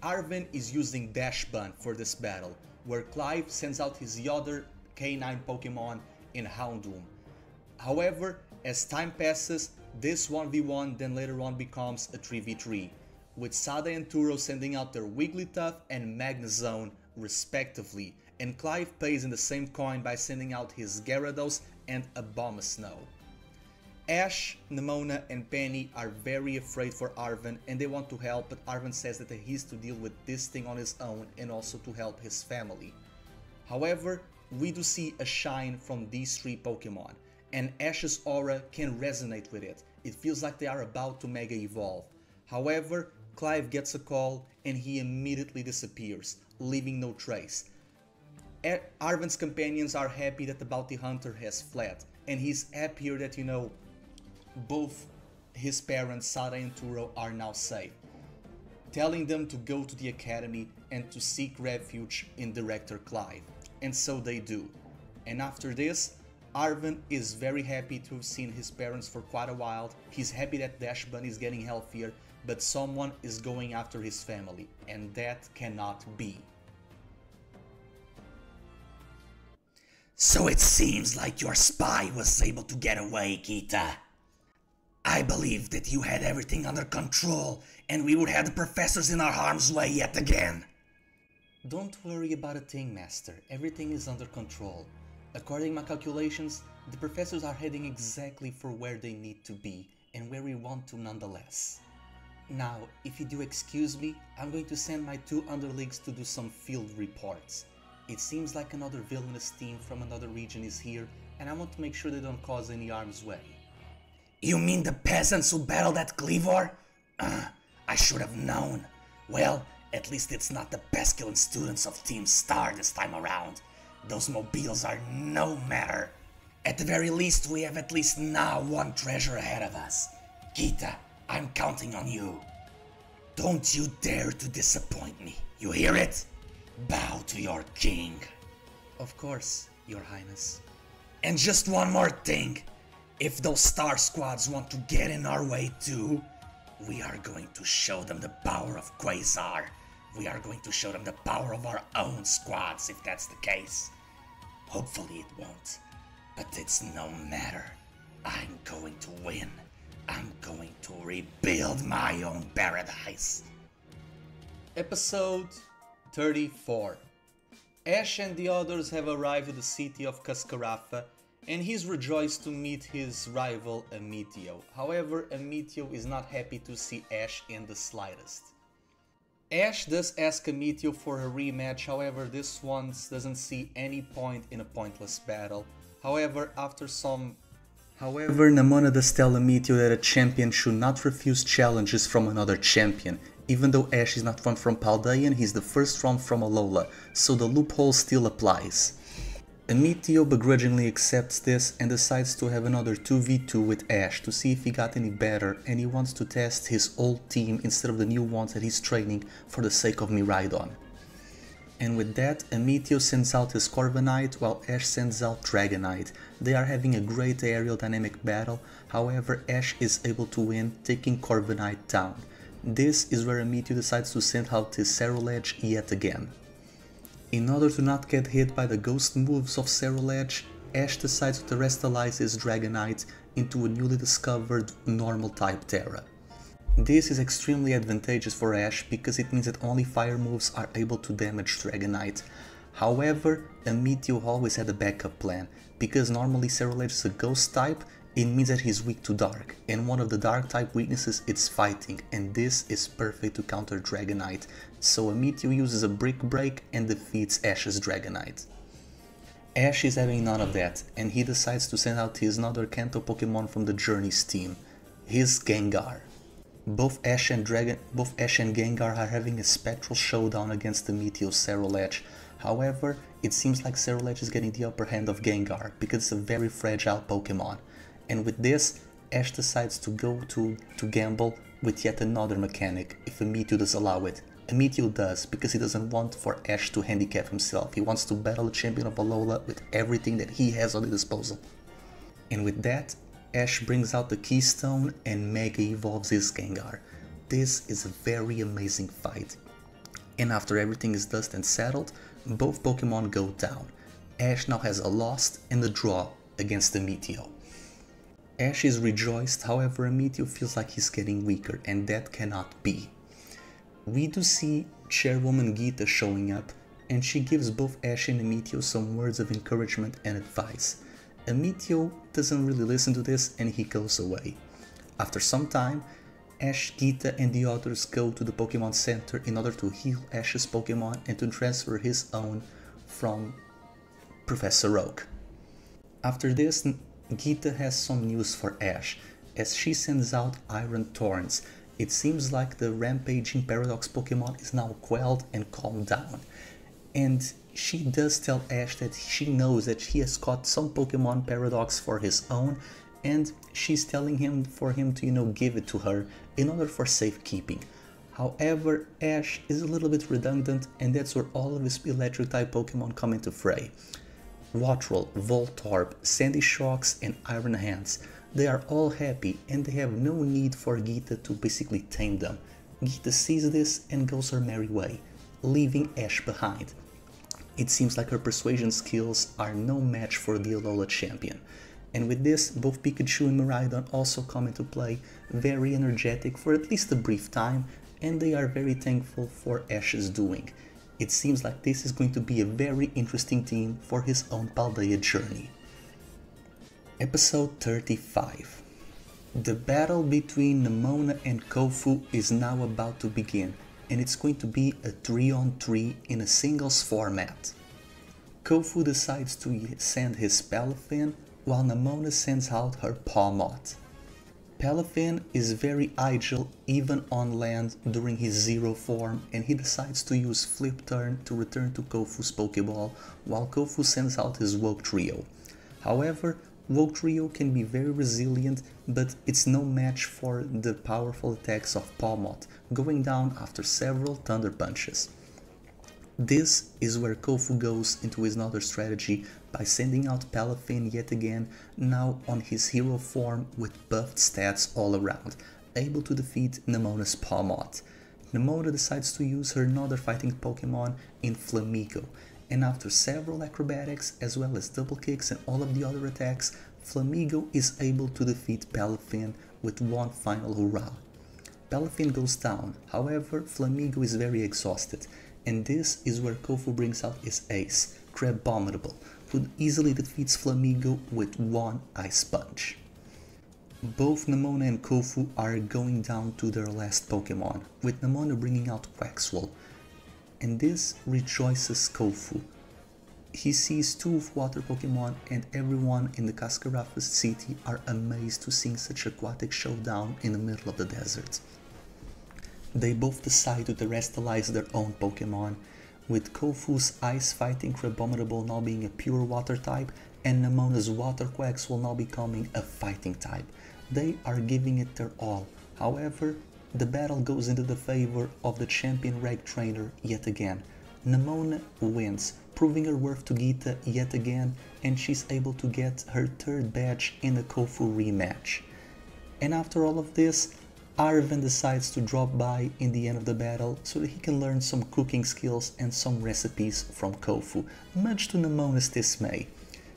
Arven is using Dashbun for this battle, where Clive sends out his other K9 Pokemon in Houndoom. However, as time passes, this 1v1 then later on becomes a 3v3. With Sada and Turo sending out their Wigglytuff and Magnezone respectively, and Clive pays in the same coin by sending out his Gyarados and Abomasnow. Ash, Nemona and Penny are very afraid for Arven and they want to help, but Arven says that he has to deal with this thing on his own and also to help his family. However, we do see a shine from these three Pokemon, and Ash's aura can resonate with it. It feels like they are about to Mega Evolve. However, Clive gets a call and he immediately disappears, leaving no trace. Arven's companions are happy that the bounty hunter has fled, and he's happier that, both his parents, Sada and Turo, are now safe, telling them to go to the academy and to seek refuge in Director Clive. And so they do. And after this, Arven is very happy to have seen his parents for quite a while. He's happy that Dashbun is getting healthier, but someone is going after his family, and that cannot be. So it seems like your spy was able to get away, Kita. I believed that you had everything under control, and we would have the professors in our harm's way yet again. Don't worry about a thing, Master. Everything is under control. According to my calculations, the professors are heading exactly for where they need to be, and where we want to nonetheless. Now, if you do excuse me, I'm going to send my two underlings to do some field reports. It seems like another villainous team from another region is here, and I want to make sure they don't cause any harm's way. You mean the peasants who battled at Cleavor? I should have known. Well, at least it's not the pestilent students of Team Star this time around. Those mobiles are no matter. At the very least, we have at least now one treasure ahead of us. Kita, I'm counting on you. Don't you dare to disappoint me. You hear it? Bow to your king. Of course, Your Highness. And just one more thing. If those star squads want to get in our way too, we are going to show them the power of Quasar. We are going to show them the power of our own squads if that's the case. Hopefully it won't. But it's no matter. I'm going to win. I'm going to rebuild my own paradise. Episode 34. Ash and the others have arrived at the city of Cascarafa, and he's rejoiced to meet his rival Ametio. However, Ametio is not happy to see Ash in the slightest. Ash does ask Ametio for a rematch, however this one doesn't see any point in a pointless battle. However, Nemona does tell Ametio that a champion should not refuse challenges from another champion. Even though Ash is not one from Paldea and he's the first one from Alola, so the loophole still applies. Ametio begrudgingly accepts this and decides to have another 2v2 with Ash to see if he got any better, and he wants to test his old team instead of the new ones that he's training for the sake of Miraidon. And with that, Ametio sends out his Corviknight while Ash sends out Dragonite. They are having a great aerial dynamic battle, however Ash is able to win, taking Corviknight down. This is where Anipoke decides to send out his Cerulege yet again. In order to not get hit by the ghost moves of Cerulege, Ash decides to terrestrialize his Dragonite into a newly discovered normal type Terra. This is extremely advantageous for Ash because it means that only fire moves are able to damage Dragonite. However, Anipoke always had a backup plan, because normally Cerulege is a ghost type. It means that he's weak to dark, and one of the dark type weaknesses is fighting, and this is perfect to counter Dragonite, so Anipoke uses a Brick Break and defeats Ash's Dragonite. Ash is having none of that, and he decides to send out his another Kanto Pokemon from the Journeys team, his Gengar. Both Ash and Gengar are having a spectral showdown against Anipoke's Cerulege. However, it seems like Cerulege is getting the upper hand of Gengar, because it's a very fragile Pokemon. And with this, Ash decides to go to gamble with yet another mechanic, if Anipoke does allow it. Anipoke does, because he doesn't want for Ash to handicap himself. He wants to battle the champion of Alola with everything that he has at his disposal. And with that, Ash brings out the Keystone and Mega Evolves his Gengar. This is a very amazing fight. And after everything is dust and settled, both Pokemon go down. Ash now has a loss and a draw against Anipoke. Ash is rejoiced, however Anipoke feels like he's getting weaker, and that cannot be. We do see Chairwoman Geeta showing up, and she gives both Ash and Anipoke some words of encouragement and advice. Anipoke doesn't really listen to this and he goes away. After some time, Ash, Geeta and the others go to the Pokemon Center in order to heal Ash's Pokemon and to transfer his own from Professor Oak. After this, Geeta has some news for Ash, as she sends out Iron Thorns. It seems like the rampaging Paradox Pokemon is now quelled and calmed down. And she does tell Ash that she knows that he has caught some Pokemon Paradox for his own, and she's telling him for him to, give it to her in order for safekeeping. However, Ash is a little bit redundant, and that's where all of his electric type Pokemon come into fray. Wattrel, Voltorb, Sandy Shocks and Iron Hands. They are all happy and they have no need for Geeta to basically tame them. Geeta sees this and goes her merry way, leaving Ash behind. It seems like her persuasion skills are no match for the Alola champion. And with this, both Pikachu and Miraidon also come into play, very energetic for at least a brief time, and they are very thankful for Ash's doing. It seems like this is going to be a very interesting team for his own Paldea journey. Episode 35. The battle between Nemona and Kofu is now about to begin, and it's going to be a 3-on-3 in a singles format. Kofu decides to send his Palafin, while Nemona sends out her Pawmot. Palafin is very agile even on land during his Zero form, and he decides to use Flip Turn to return to Kofu's Pokeball, while Kofu sends out his Wugtrio. However, Wugtrio can be very resilient, but it's no match for the powerful attacks of Pawmot, going down after several Thunder Punches. This is where Kofu goes into his another strategy by sending out Palafin yet again, now on his hero form with buffed stats all around, able to defeat Nemona's Pawmot. Nemona decides to use her another fighting Pokemon in Flamigo, and after several acrobatics as well as double kicks and all of the other attacks, Flamigo is able to defeat Palafin with one final hurrah. Palafin goes down, however Flamigo is very exhausted, and this is where Kofu brings out his ace, Crabominable, who easily defeats Flamigo with one Ice Punch. Both Nemona and Kofu are going down to their last Pokemon, with Nemona bringing out Quaxwell, and this rejoices Kofu. He sees two water Pokemon, and everyone in the Cascarrafias city are amazed to see such aquatic showdown in the middle of the desert. They both decide to terrestrialize their own Pokemon, with Kofu's Ice Fighting Crabominable now being a pure water type, and Nemona's Water Quaxwell now becoming a fighting type. They are giving it their all. However, the battle goes into the favor of the champion reg trainer yet again. Nemona wins, proving her worth to Geeta yet again, and she's able to get her third badge in the Kofu rematch. And after all of this, Arven decides to drop by in the end of the battle so that he can learn some cooking skills and some recipes from Kofu, much to Nemona's dismay.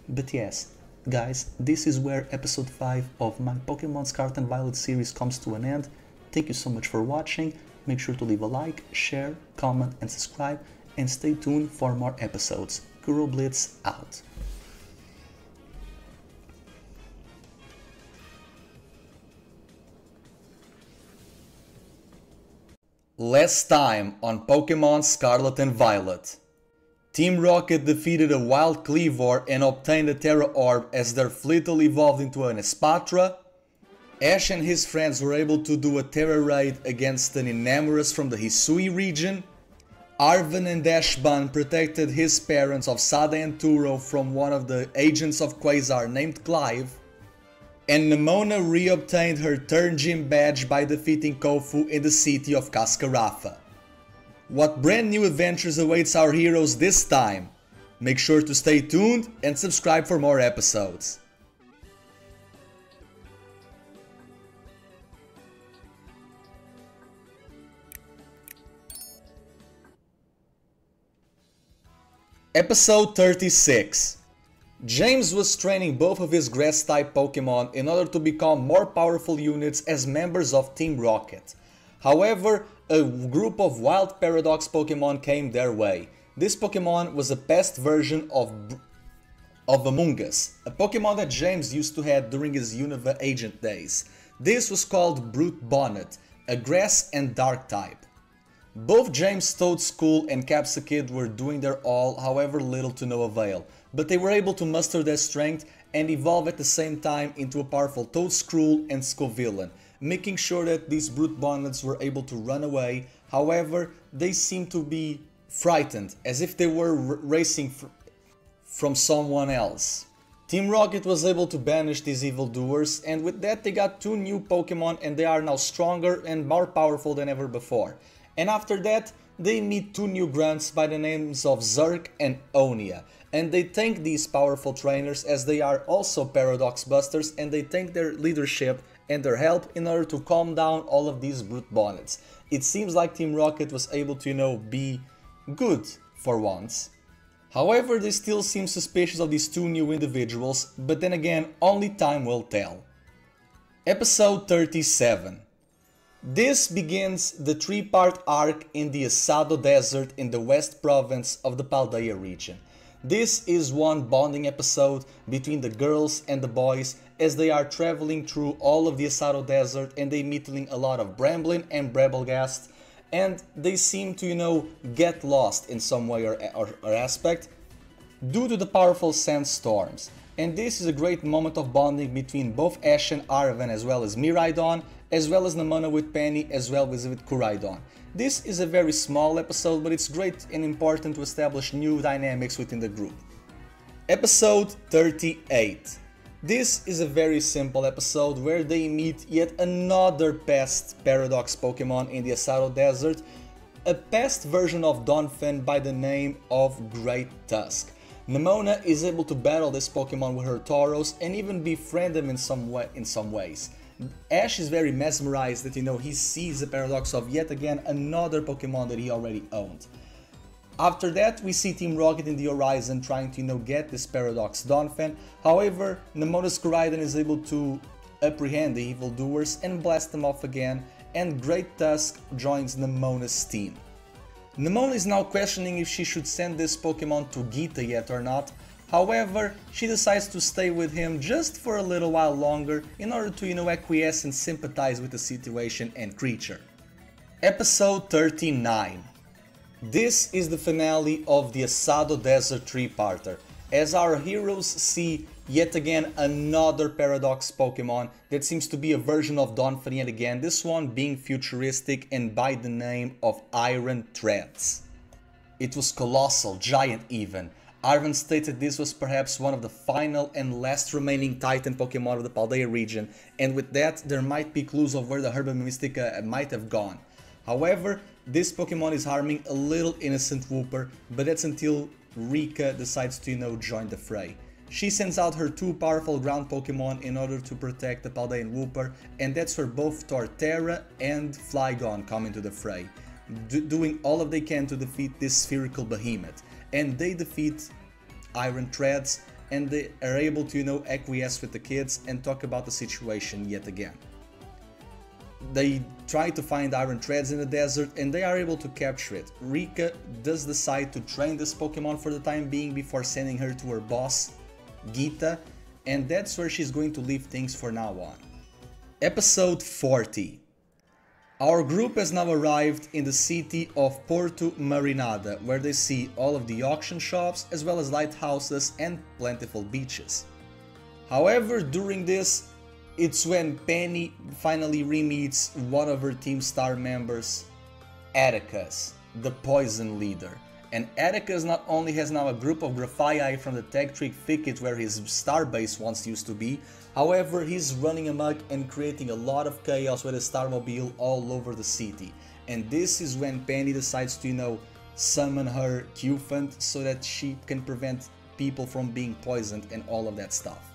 But yes, guys, this is where episode 5 of my Pokémon Scarlet and Violet series comes to an end. Thank you so much for watching. Make sure to leave a like, share, comment and subscribe, and stay tuned for more episodes. KuroBlitz out. Last time on Pokémon Scarlet and Violet. Team Rocket defeated a wild Kleavor and obtained a Terra Orb as their Flittle evolved into an Espatra. Ash and his friends were able to do a Terra Raid against an Enamorus from the Hisui region. Arven and Ashban protected his parents of Sada and Turo from one of the agents of Quasar named Clive. And Nemona re-obtained her Turn Gym badge by defeating Kofu in the city of Cascarafa. What brand new adventures awaits our heroes this time? Make sure to stay tuned and subscribe for more episodes. Episode 36. James was training both of his Grass-type Pokémon in order to become more powerful units as members of Team Rocket. However, a group of wild Paradox Pokémon came their way. This Pokémon was a past version of Amoonguss, a Pokémon that James used to have during his Unova agent days. This was called Brute Bonnet, a Grass and Dark type. Both James Toad School and Capsakid were doing their all, however little to no avail, but they were able to muster their strength and evolve at the same time into a powerful Toadskrull and Scovillain, making sure that these Brute Bonnets were able to run away. However, they seemed to be frightened, as if they were racing from someone else. Team Rocket was able to banish these evildoers, and with that they got 2 new Pokemon and they are now stronger and more powerful than ever before. And after that, they meet 2 new grunts by the names of Zerk and Onia, and they thank these powerful trainers as they are also Paradox Busters, and they thank their leadership and their help in order to calm down all of these Brute Bonnets. It seems like Team Rocket was able to, be good for once. However, they still seem suspicious of these 2 new individuals, but then again, only time will tell. Episode 37. This begins the 3-part arc in the Asado Desert in the West Province of the Paldea region. This is one bonding episode between the girls and the boys as they are traveling through all of the Asado Desert and they meeting a lot of Bramblin and Brebelgast, and they seem to, get lost in some way or aspect due to the powerful sandstorms. And this is a great moment of bonding between both Ash and Arven, as well as Miraidon, as well as Nemona with Penny, as well as with Koraidon. This is a very small episode, but it's great and important to establish new dynamics within the group. Episode 38. This is a very simple episode where they meet yet another past Paradox Pokemon in the Asado Desert, a past version of Donphan by the name of Great Tusk. Nemona is able to battle this Pokemon with her Tauros and even befriend them in some ways. Ash is very mesmerized that he sees the paradox of yet again another Pokemon that he already owned. After that, we see Team Rocket in the horizon trying to get this Paradox Donphan. However, Nemona's Koraidon is able to apprehend the evildoers and blast them off again, and Great Tusk joins Nemona's team. Nemona is now questioning if she should send this Pokemon to Gita yet or not. However, she decides to stay with him just for a little while longer in order to acquiesce and sympathize with the situation and creature. Episode 39. This is the finale of the Asado Desert 3-parter, as our heroes see yet again another Paradox Pokemon that seems to be a version of Donphan yet again, this one being futuristic and by the name of Iron Threads. It was colossal, giant even. Arven stated this was perhaps one of the final and last remaining Titan Pokemon of the Paldea region, and with that there might be clues of where the Herba Mystica might have gone. However, this Pokemon is harming a little innocent Wooper, but that's until Rika decides to join the fray. She sends out her two powerful ground Pokemon in order to protect the Paldea and Wooper, and that's where both Torterra and Flygon come into the fray, doing all of they can to defeat this spherical behemoth. And they defeat Iron Treads, and they are able to, acquiesce with the kids and talk about the situation yet again. They try to find Iron Treads in the desert and they are able to capture it. Rika does decide to train this Pokemon for the time being before sending her to her boss, Geeta, and that's where she's going to leave things for now on. Episode 40. Our group has now arrived in the city of Porto Marinada, where they see all of the auction shops as well as lighthouses and plentiful beaches. However, during this, it's when Penny finally re-meets one of her Team Star members, Atticus, the poison leader. And Atticus not only has now a group of Grafaiai from the Tectric Thicket where his star base once used to be, however he's running amok and creating a lot of chaos with his Starmobile all over the city. And this is when Penny decides to, summon her Cufant so that she can prevent people from being poisoned and all of that stuff.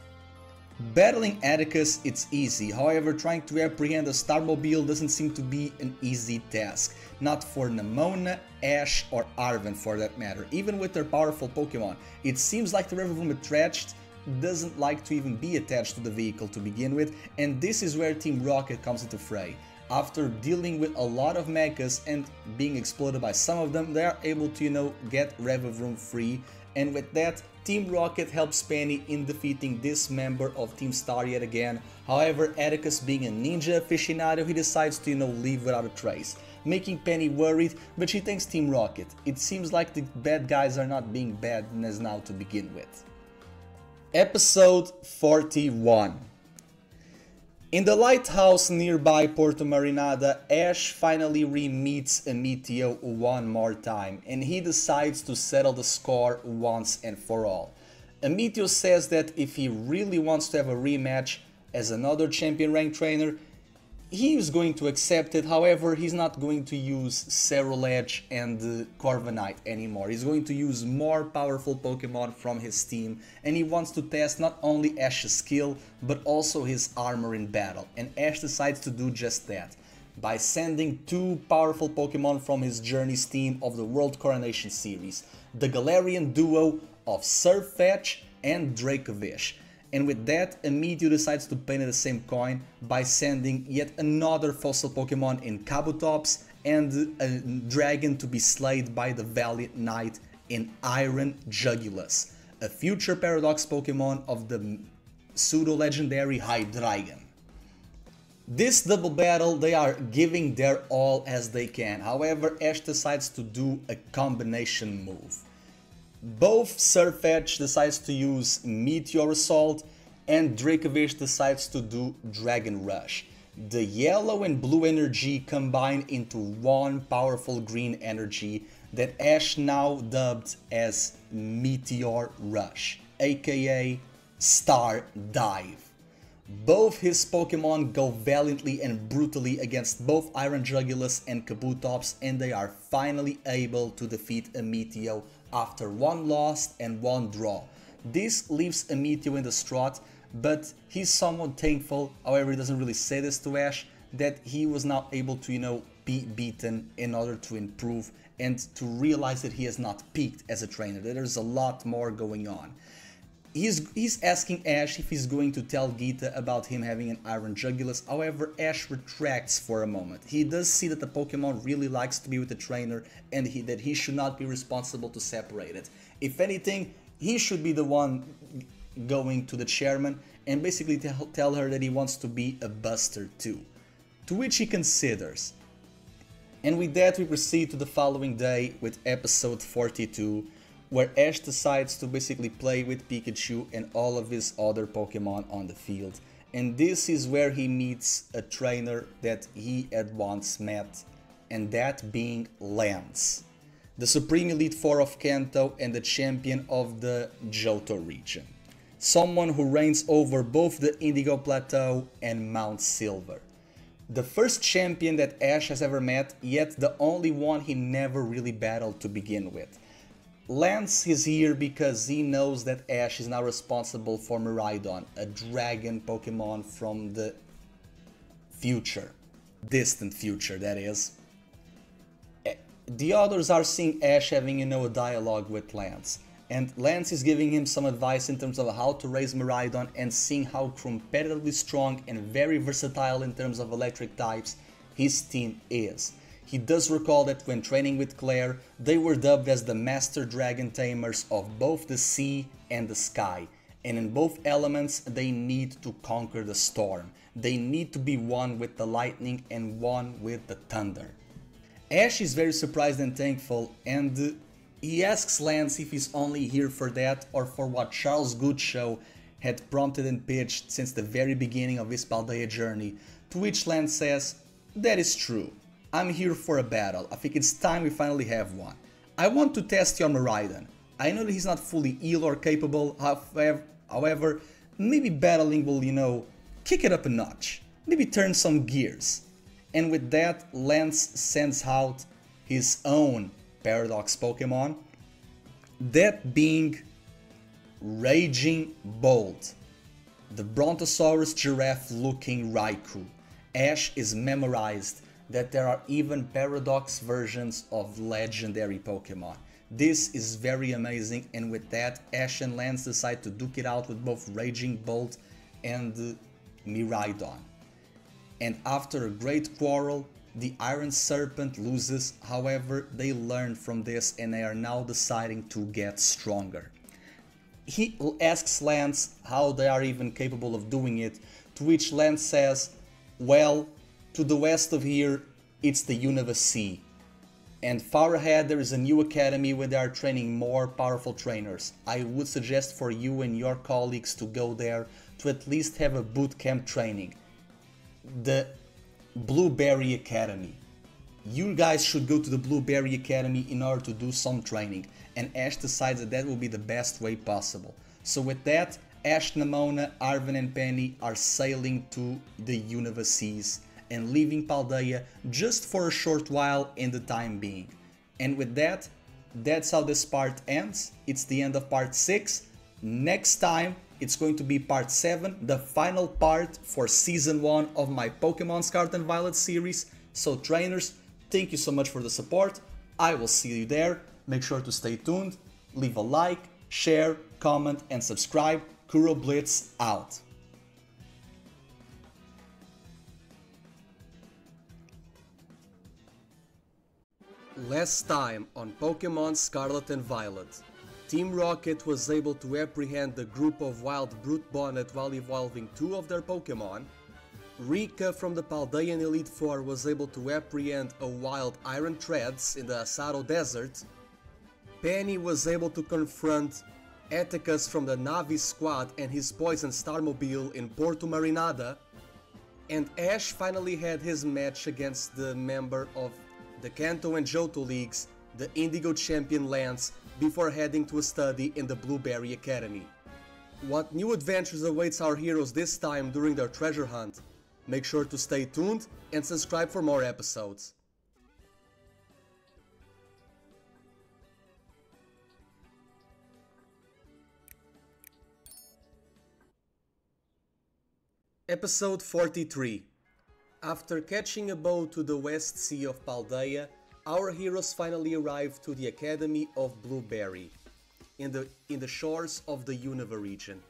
Battling Atticus, it's easy, however trying to apprehend a Starmobile doesn't seem to be an easy task. Not for Nemona, Ash or Arven for that matter. Even with their powerful Pokemon, it seems like the Revavroom attached doesn't like to even be attached to the vehicle to begin with, and this is where Team Rocket comes into fray. After dealing with a lot of mechas and being exploded by some of them, they are able to, get Revavroom free, and with that, Team Rocket helps Penny in defeating this member of Team Star yet again. However, Atticus being a ninja aficionado, he decides to, leave without a trace, making Penny worried, but she thanks Team Rocket. It seems like the bad guys are not being bad as now to begin with. Episode 41. In the lighthouse nearby Porto Marinada, Ash finally re-meets Ametio one more time, and he decides to settle the score once and for all. Ametio says that if he really wants to have a rematch as another champion rank trainer, he is going to accept it. However, he's not going to use Cerulege and Corviknight anymore. He's going to use more powerful Pokemon from his team, and he wants to test not only Ash's skill, but also his armor in battle. And Ash decides to do just that, by sending two powerful Pokemon from his Journeys team of the World Coronation Series, the Galarian duo of Surfetch and Dracovish. And with that, Ametio decides to pay the same coin by sending yet another fossil Pokemon in Kabutops and a dragon to be slayed by the Valiant Knight in Iron Jugulas, a future Paradox Pokemon of the pseudo-legendary Hydreigon. This double battle, they are giving their all as they can. However, Ash decides to do a combination move. Both Surfetch decides to use Meteor Assault and Dracovish decides to do Dragon Rush. The yellow and blue energy combine into one powerful green energy that Ash now dubbed as Meteor Rush, aka Star Dive. Both his Pokemon go valiantly and brutally against both Iron Jugulas and Kabutops, and they are finally able to defeat Ametio after one loss and one draw. This leaves Ametio in distraught, but he's somewhat thankful, however he doesn't really say this to Ash, that he was now able to, be beaten in order to improve and to realize that he has not peaked as a trainer, that there's a lot more going on. He's asking Ash if he's going to tell Geeta about him having an Iron Jugulas, however Ash retracts for a moment. He does see that the Pokemon really likes to be with the trainer and that he should not be responsible to separate it. If anything, he should be the one going to the chairman and basically tell her that he wants to be a buster too. To which he considers. And with that we proceed to the following day with episode 42, where Ash decides to basically play with Pikachu and all of his other Pokemon on the field. And this is where he meets a trainer that he had once met, and that being Lance, the Supreme Elite Four of Kanto and the champion of the Johto region. Someone who reigns over both the Indigo Plateau and Mount Silver. The first champion that Ash has ever met, yet the only one he never really battled to begin with. Lance is here because he knows that Ash is now responsible for Miraidon, a dragon Pokemon from the future. Distant future, that is. The others are seeing Ash having, a dialogue with Lance. And Lance is giving him some advice in terms of how to raise Miraidon and seeing how competitively strong and very versatile in terms of electric types his team is. He does recall that when training with Claire, they were dubbed as the Master Dragon Tamers of both the sea and the sky. And in both elements, they need to conquer the storm. They need to be one with the lightning and one with the thunder. Ash is very surprised and thankful, and he asks Lance if he's only here for that or for what Charles Goodshow had prompted and pitched since the very beginning of his Paldea journey, to which Lance says, "That is true. I'm here for a battle. I think it's time we finally have one. I want to test your Miraidon. I know that he's not fully ill or capable, however, maybe battling will, kick it up a notch. Maybe turn some gears." And with that, Lance sends out his own Paradox Pokemon, that being Raging Bolt, the Brontosaurus giraffe looking Raikou. Ash is memorized that there are even Paradox versions of legendary Pokemon. This is very amazing, and with that, Ash and Lance decide to duke it out with both Raging Bolt and Miraidon. And after a great quarrel, the Iron Serpent loses. However, they learned from this and they are now deciding to get stronger. He asks Lance how they are even capable of doing it, to which Lance says, "Well, to the west of here, it's the Unova Sea. And far ahead there is a new academy where they are training more powerful trainers. I would suggest for you and your colleagues to go there to at least have a boot camp training. The Blueberry Academy. You guys should go to the Blueberry Academy in order to do some training." And Ash decides that will be the best way possible. So with that, Ash, Nemona, Arven and Penny are sailing to the Unova Seas and leaving Paldea just for a short while in the time being. And with that, that's how this part ends. It's the end of part 6. Next time, it's going to be part 7, the final part for season 1 of my Pokemon Scarlet and Violet series. So trainers, thank you so much for the support. I will see you there. Make sure to stay tuned, leave a like, share, comment and subscribe. KuroBlitz out. Last time on Pokemon Scarlet and Violet, Team Rocket was able to apprehend a group of wild Brute Bonnet while evolving 2 of their Pokemon. Rika from the Paldean Elite Four was able to apprehend a wild Iron Treads in the Asaro Desert. Penny was able to confront Atticus from the Navi Squad and his Poison Starmobile in Porto Marinada. And Ash finally had his match against the member of the Kanto and Johto Leagues, the Indigo Champion Lance, before heading to a study in the Blueberry Academy. What new adventures awaits our heroes this time during their treasure hunt? Make sure to stay tuned and subscribe for more episodes. Episode 43. After catching a boat to the West Sea of Paldea, our heroes finally arrive to the Academy of Blueberry, in the shores of the Unova region.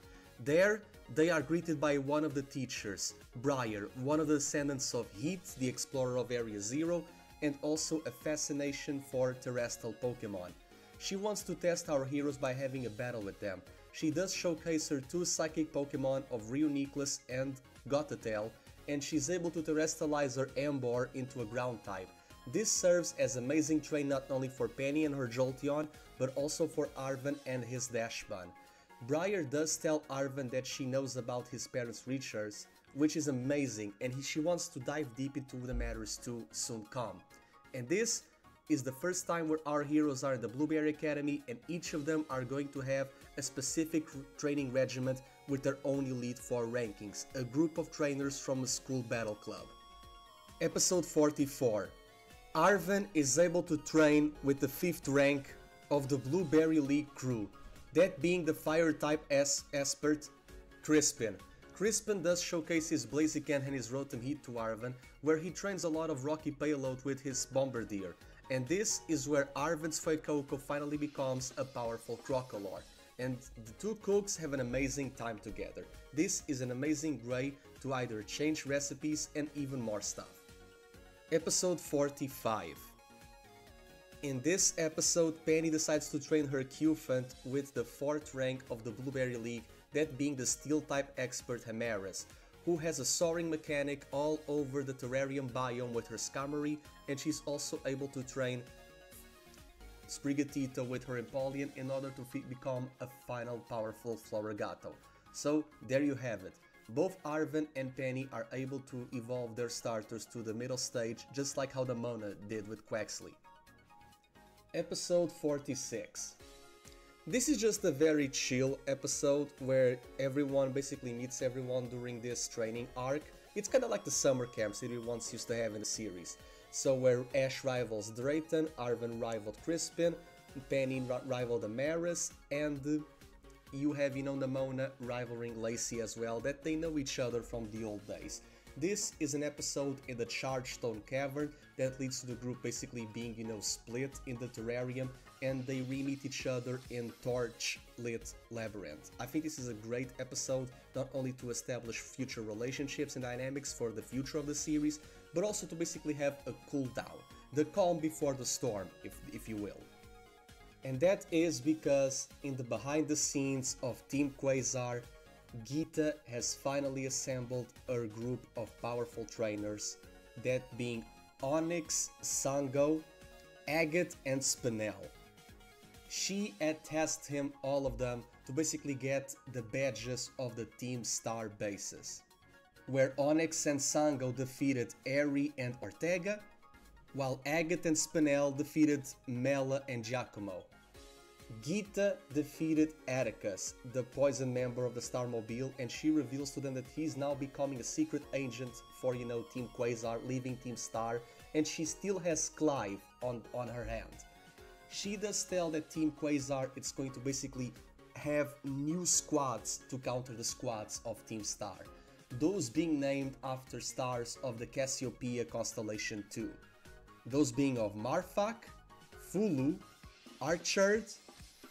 There, they are greeted by one of the teachers, Briar, one of the descendants of Heat, the explorer of Area Zero, and also a fascination for terrestrial Pokemon. She wants to test our heroes by having a battle with them. She does showcase her 2 psychic Pokemon of Reuniclus and Gothitelle, and she's able to terrestrialize her Embark into a ground type. This serves as amazing train not only for Penny and her Jolteon, but also for Arven and his Dashban. Briar does tell Arven that she knows about his parents' research, which is amazing, and she wants to dive deep into the matters to soon come. And this is the first time where our heroes are in the Blueberry Academy, and each of them are going to have a specific training regiment with their own Elite Four rankings, a group of trainers from a school battle club. Episode 44. Arven is able to train with the 5th rank of the Blueberry League crew, that being the Fire-type expert Crispin. Crispin does showcase his Blaziken and his Rotom Heat to Arven, where he trains a lot of Rocky Payload with his Bombardier, and this is where Arven's Fuecoco finally becomes a powerful Crocolore, and the two cooks have an amazing time together. This is an amazing way to either change recipes and even more stuff. Episode 45. In this episode, Penny decides to train her Cufant with the 4th rank of the Blueberry League, that being the Steel-type expert Hemaris, who has a soaring mechanic all over the terrarium biome with her Skarmory, and she's also able to train Sprigatito with her Empoleon in order to become a final powerful Floragato. So there you have it. Both Arven and Penny are able to evolve their starters to the middle stage, just like how Nemona did with Quaxly. Episode 46. This is just a very chill episode where everyone basically meets everyone during this training arc. It's kinda like the summer camps that we once used to have in the series. So where Ash rivals Drayton, Arven rivaled Crispin, Penny rivaled Amaris, and you have, Nemona rivaling Lacey as well, that they know each other from the old days. This is an episode in the Chargestone Cavern that leads to the group basically being, split in the terrarium, and they re-meet each other in Torch-lit Labyrinth. I think this is a great episode, not only to establish future relationships and dynamics for the future of the series, but also to basically have a cool down, the calm before the storm, if you will. And that is because in the behind the scenes of Team Quasar, Geeta has finally assembled her group of powerful trainers, that being Onyx, Sango, Agate and Spinel. She had tasked him, all of them, to basically get the badges of the Team Star bases, where Onyx and Sango defeated Eri and Ortega, while Agate and Spinel defeated Mela and Giacomo. Geeta defeated Atticus, the poison member of the Starmobile, and she reveals to them that he's now becoming a secret agent for, Team Quasar, leaving Team Star, and she still has Clive on her hand. She does tell that Team Quasar it's going to basically have new squads to counter the squads of Team Star, those being named after stars of the Cassiopeia constellation too. Those being of Marfak, Fulu, Archerd,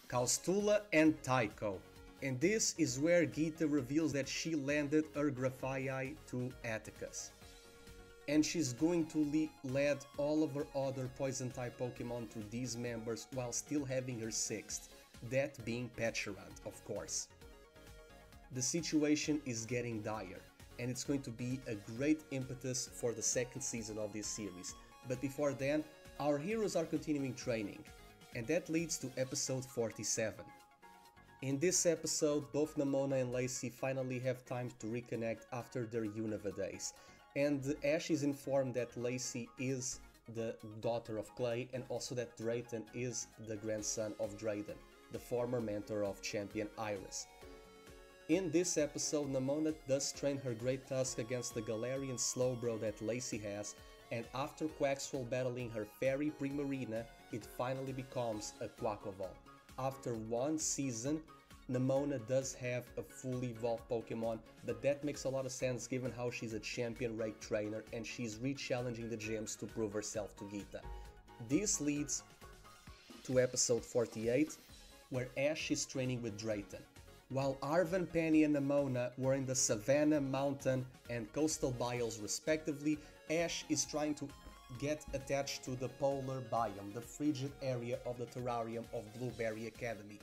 Kaustula and Tycho. And this is where Geeta reveals that she landed her Grafaiai to Atticus. And she's going to lead all of her other poison-type Pokemon to these members while still having her 6th, that being Pecherant, of course. The situation is getting dire, and it's going to be a great impetus for the 2nd season of this series. But before then, our heroes are continuing training, and that leads to episode 47. In this episode, both Nemona and Lacey finally have time to reconnect after their Unova days, and Ash is informed that Lacey is the daughter of Clay, and also that Drayton is the grandson of Drayden, the former mentor of champion Iris. In this episode, Nemona does train her Great Tusk against the Galarian Slowbro that Lacey has, and after Quaxwell battling her Fairy Primarina, it finally becomes a Quaquaval. After one season, Nemona does have a fully evolved Pokemon, but that makes a lot of sense given how she's a champion rank trainer and she's re-challenging the gyms to prove herself to Geeta. This leads to episode 48, where Ash is training with Drayton. While Arven, Penny and Nemona were in the Savannah, Mountain and Coastal Biomes respectively, Ash is trying to get attached to the polar biome, the frigid area of the terrarium of Blueberry Academy.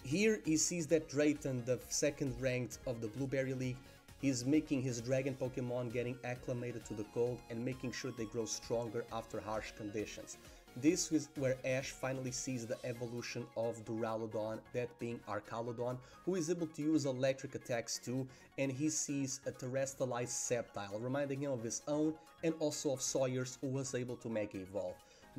Here he sees that Drayton, the 2nd ranked of the Blueberry League, is making his dragon Pokemon getting acclimated to the cold and making sure they grow stronger after harsh conditions. This is where Ash finally sees the evolution of Duraludon, that being Arcaludon, who is able to use electric attacks too, and he sees a terrestrialized Sceptile, reminding him of his own and also of Sawyer's, who was able to Mega Evolve.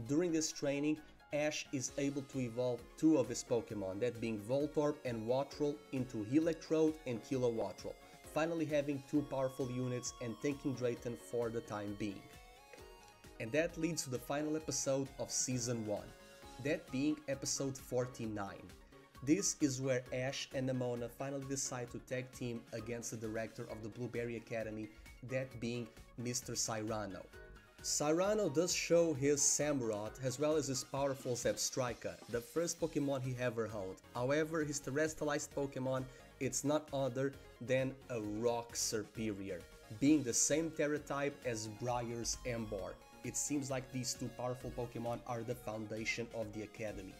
During this training, Ash is able to evolve 2 of his Pokemon, that being Voltorb and Wattrel, into Electrode and Kilowattrel, finally having 2 powerful units and taking Drayton for the time being. And that leads to the final episode of Season 1. that being episode 49. This is where Ash and Nemona finally decide to tag team against the director of the Blueberry Academy, that being Mr. Cyrano. Cyrano does show his Samurott as well as his powerful Zebstrika, the first Pokemon he ever owned. However, his terrestrialized Pokemon, it's not other than a Rock Superior, being the same Terra type as Briar's Embark. It seems like these two powerful Pokemon are the foundation of the Academy.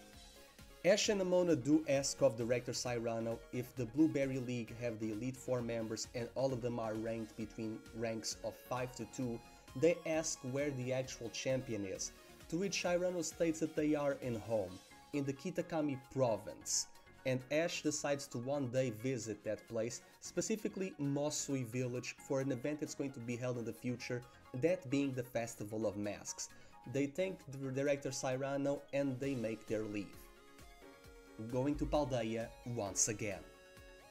Ash and Nemona do ask of Director Cyrano if the Blueberry League have the Elite Four members and all of them are ranked between ranks of 5 to 2, they ask where the actual champion is, to which Cyrano states that they are in home, in the Kitakami province, and Ash decides to one day visit that place, specifically Mosui village, for an event that's going to be held in the future, that being the Festival of Masks. They thank the Director Cyrano and they make their leave, going to Paldea once again.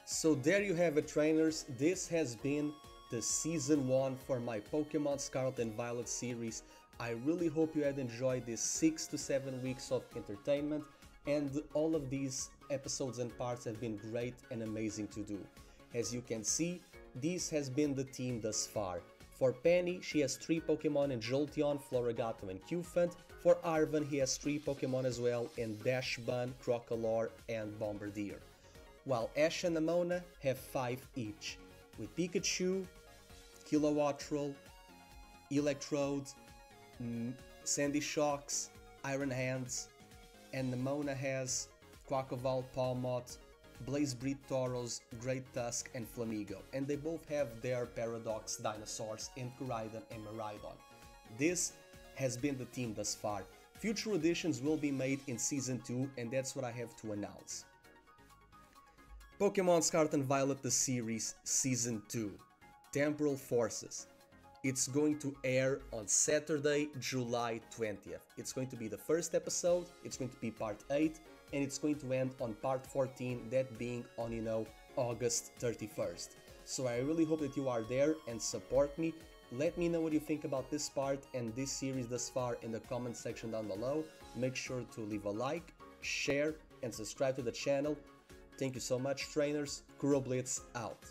So there you have it, trainers, this has been the Season 1 for my Pokémon Scarlet and Violet series. I really hope you had enjoyed these 6 to 7 weeks of entertainment, and all of these episodes and parts have been great and amazing to do. As you can see, this has been the team thus far. For Penny, she has 3 Pokemon in Jolteon, Floragato and Cufant. For Arven, he has 3 Pokemon as well in Dashbun, Crocolore and Bombardier. While Ash and Nemona have 5 each, with Pikachu, Kilowattrel, Electrode, Sandy Shocks, Iron Hands, and Nemona has Quacoval, Palmot, Blazebreed Tauros, Great Tusk and Flamigo, and they both have their Paradox dinosaurs in Koraidon and Miraidon. This has been the team thus far. Future additions will be made in Season 2, and that's what I have to announce. Pokémon Scarlet and Violet the Series Season 2, Temporal Forces. It's going to air on Saturday, July 20th. It's going to be the first episode, it's going to be part 8, and it's going to end on part 14, that being on, August 31st. So I really hope that you are there and support me. Let me know what you think about this part and this series thus far in the comment section down below. Make sure to leave a like, share, and subscribe to the channel. Thank you so much, trainers. KuroBlitz out.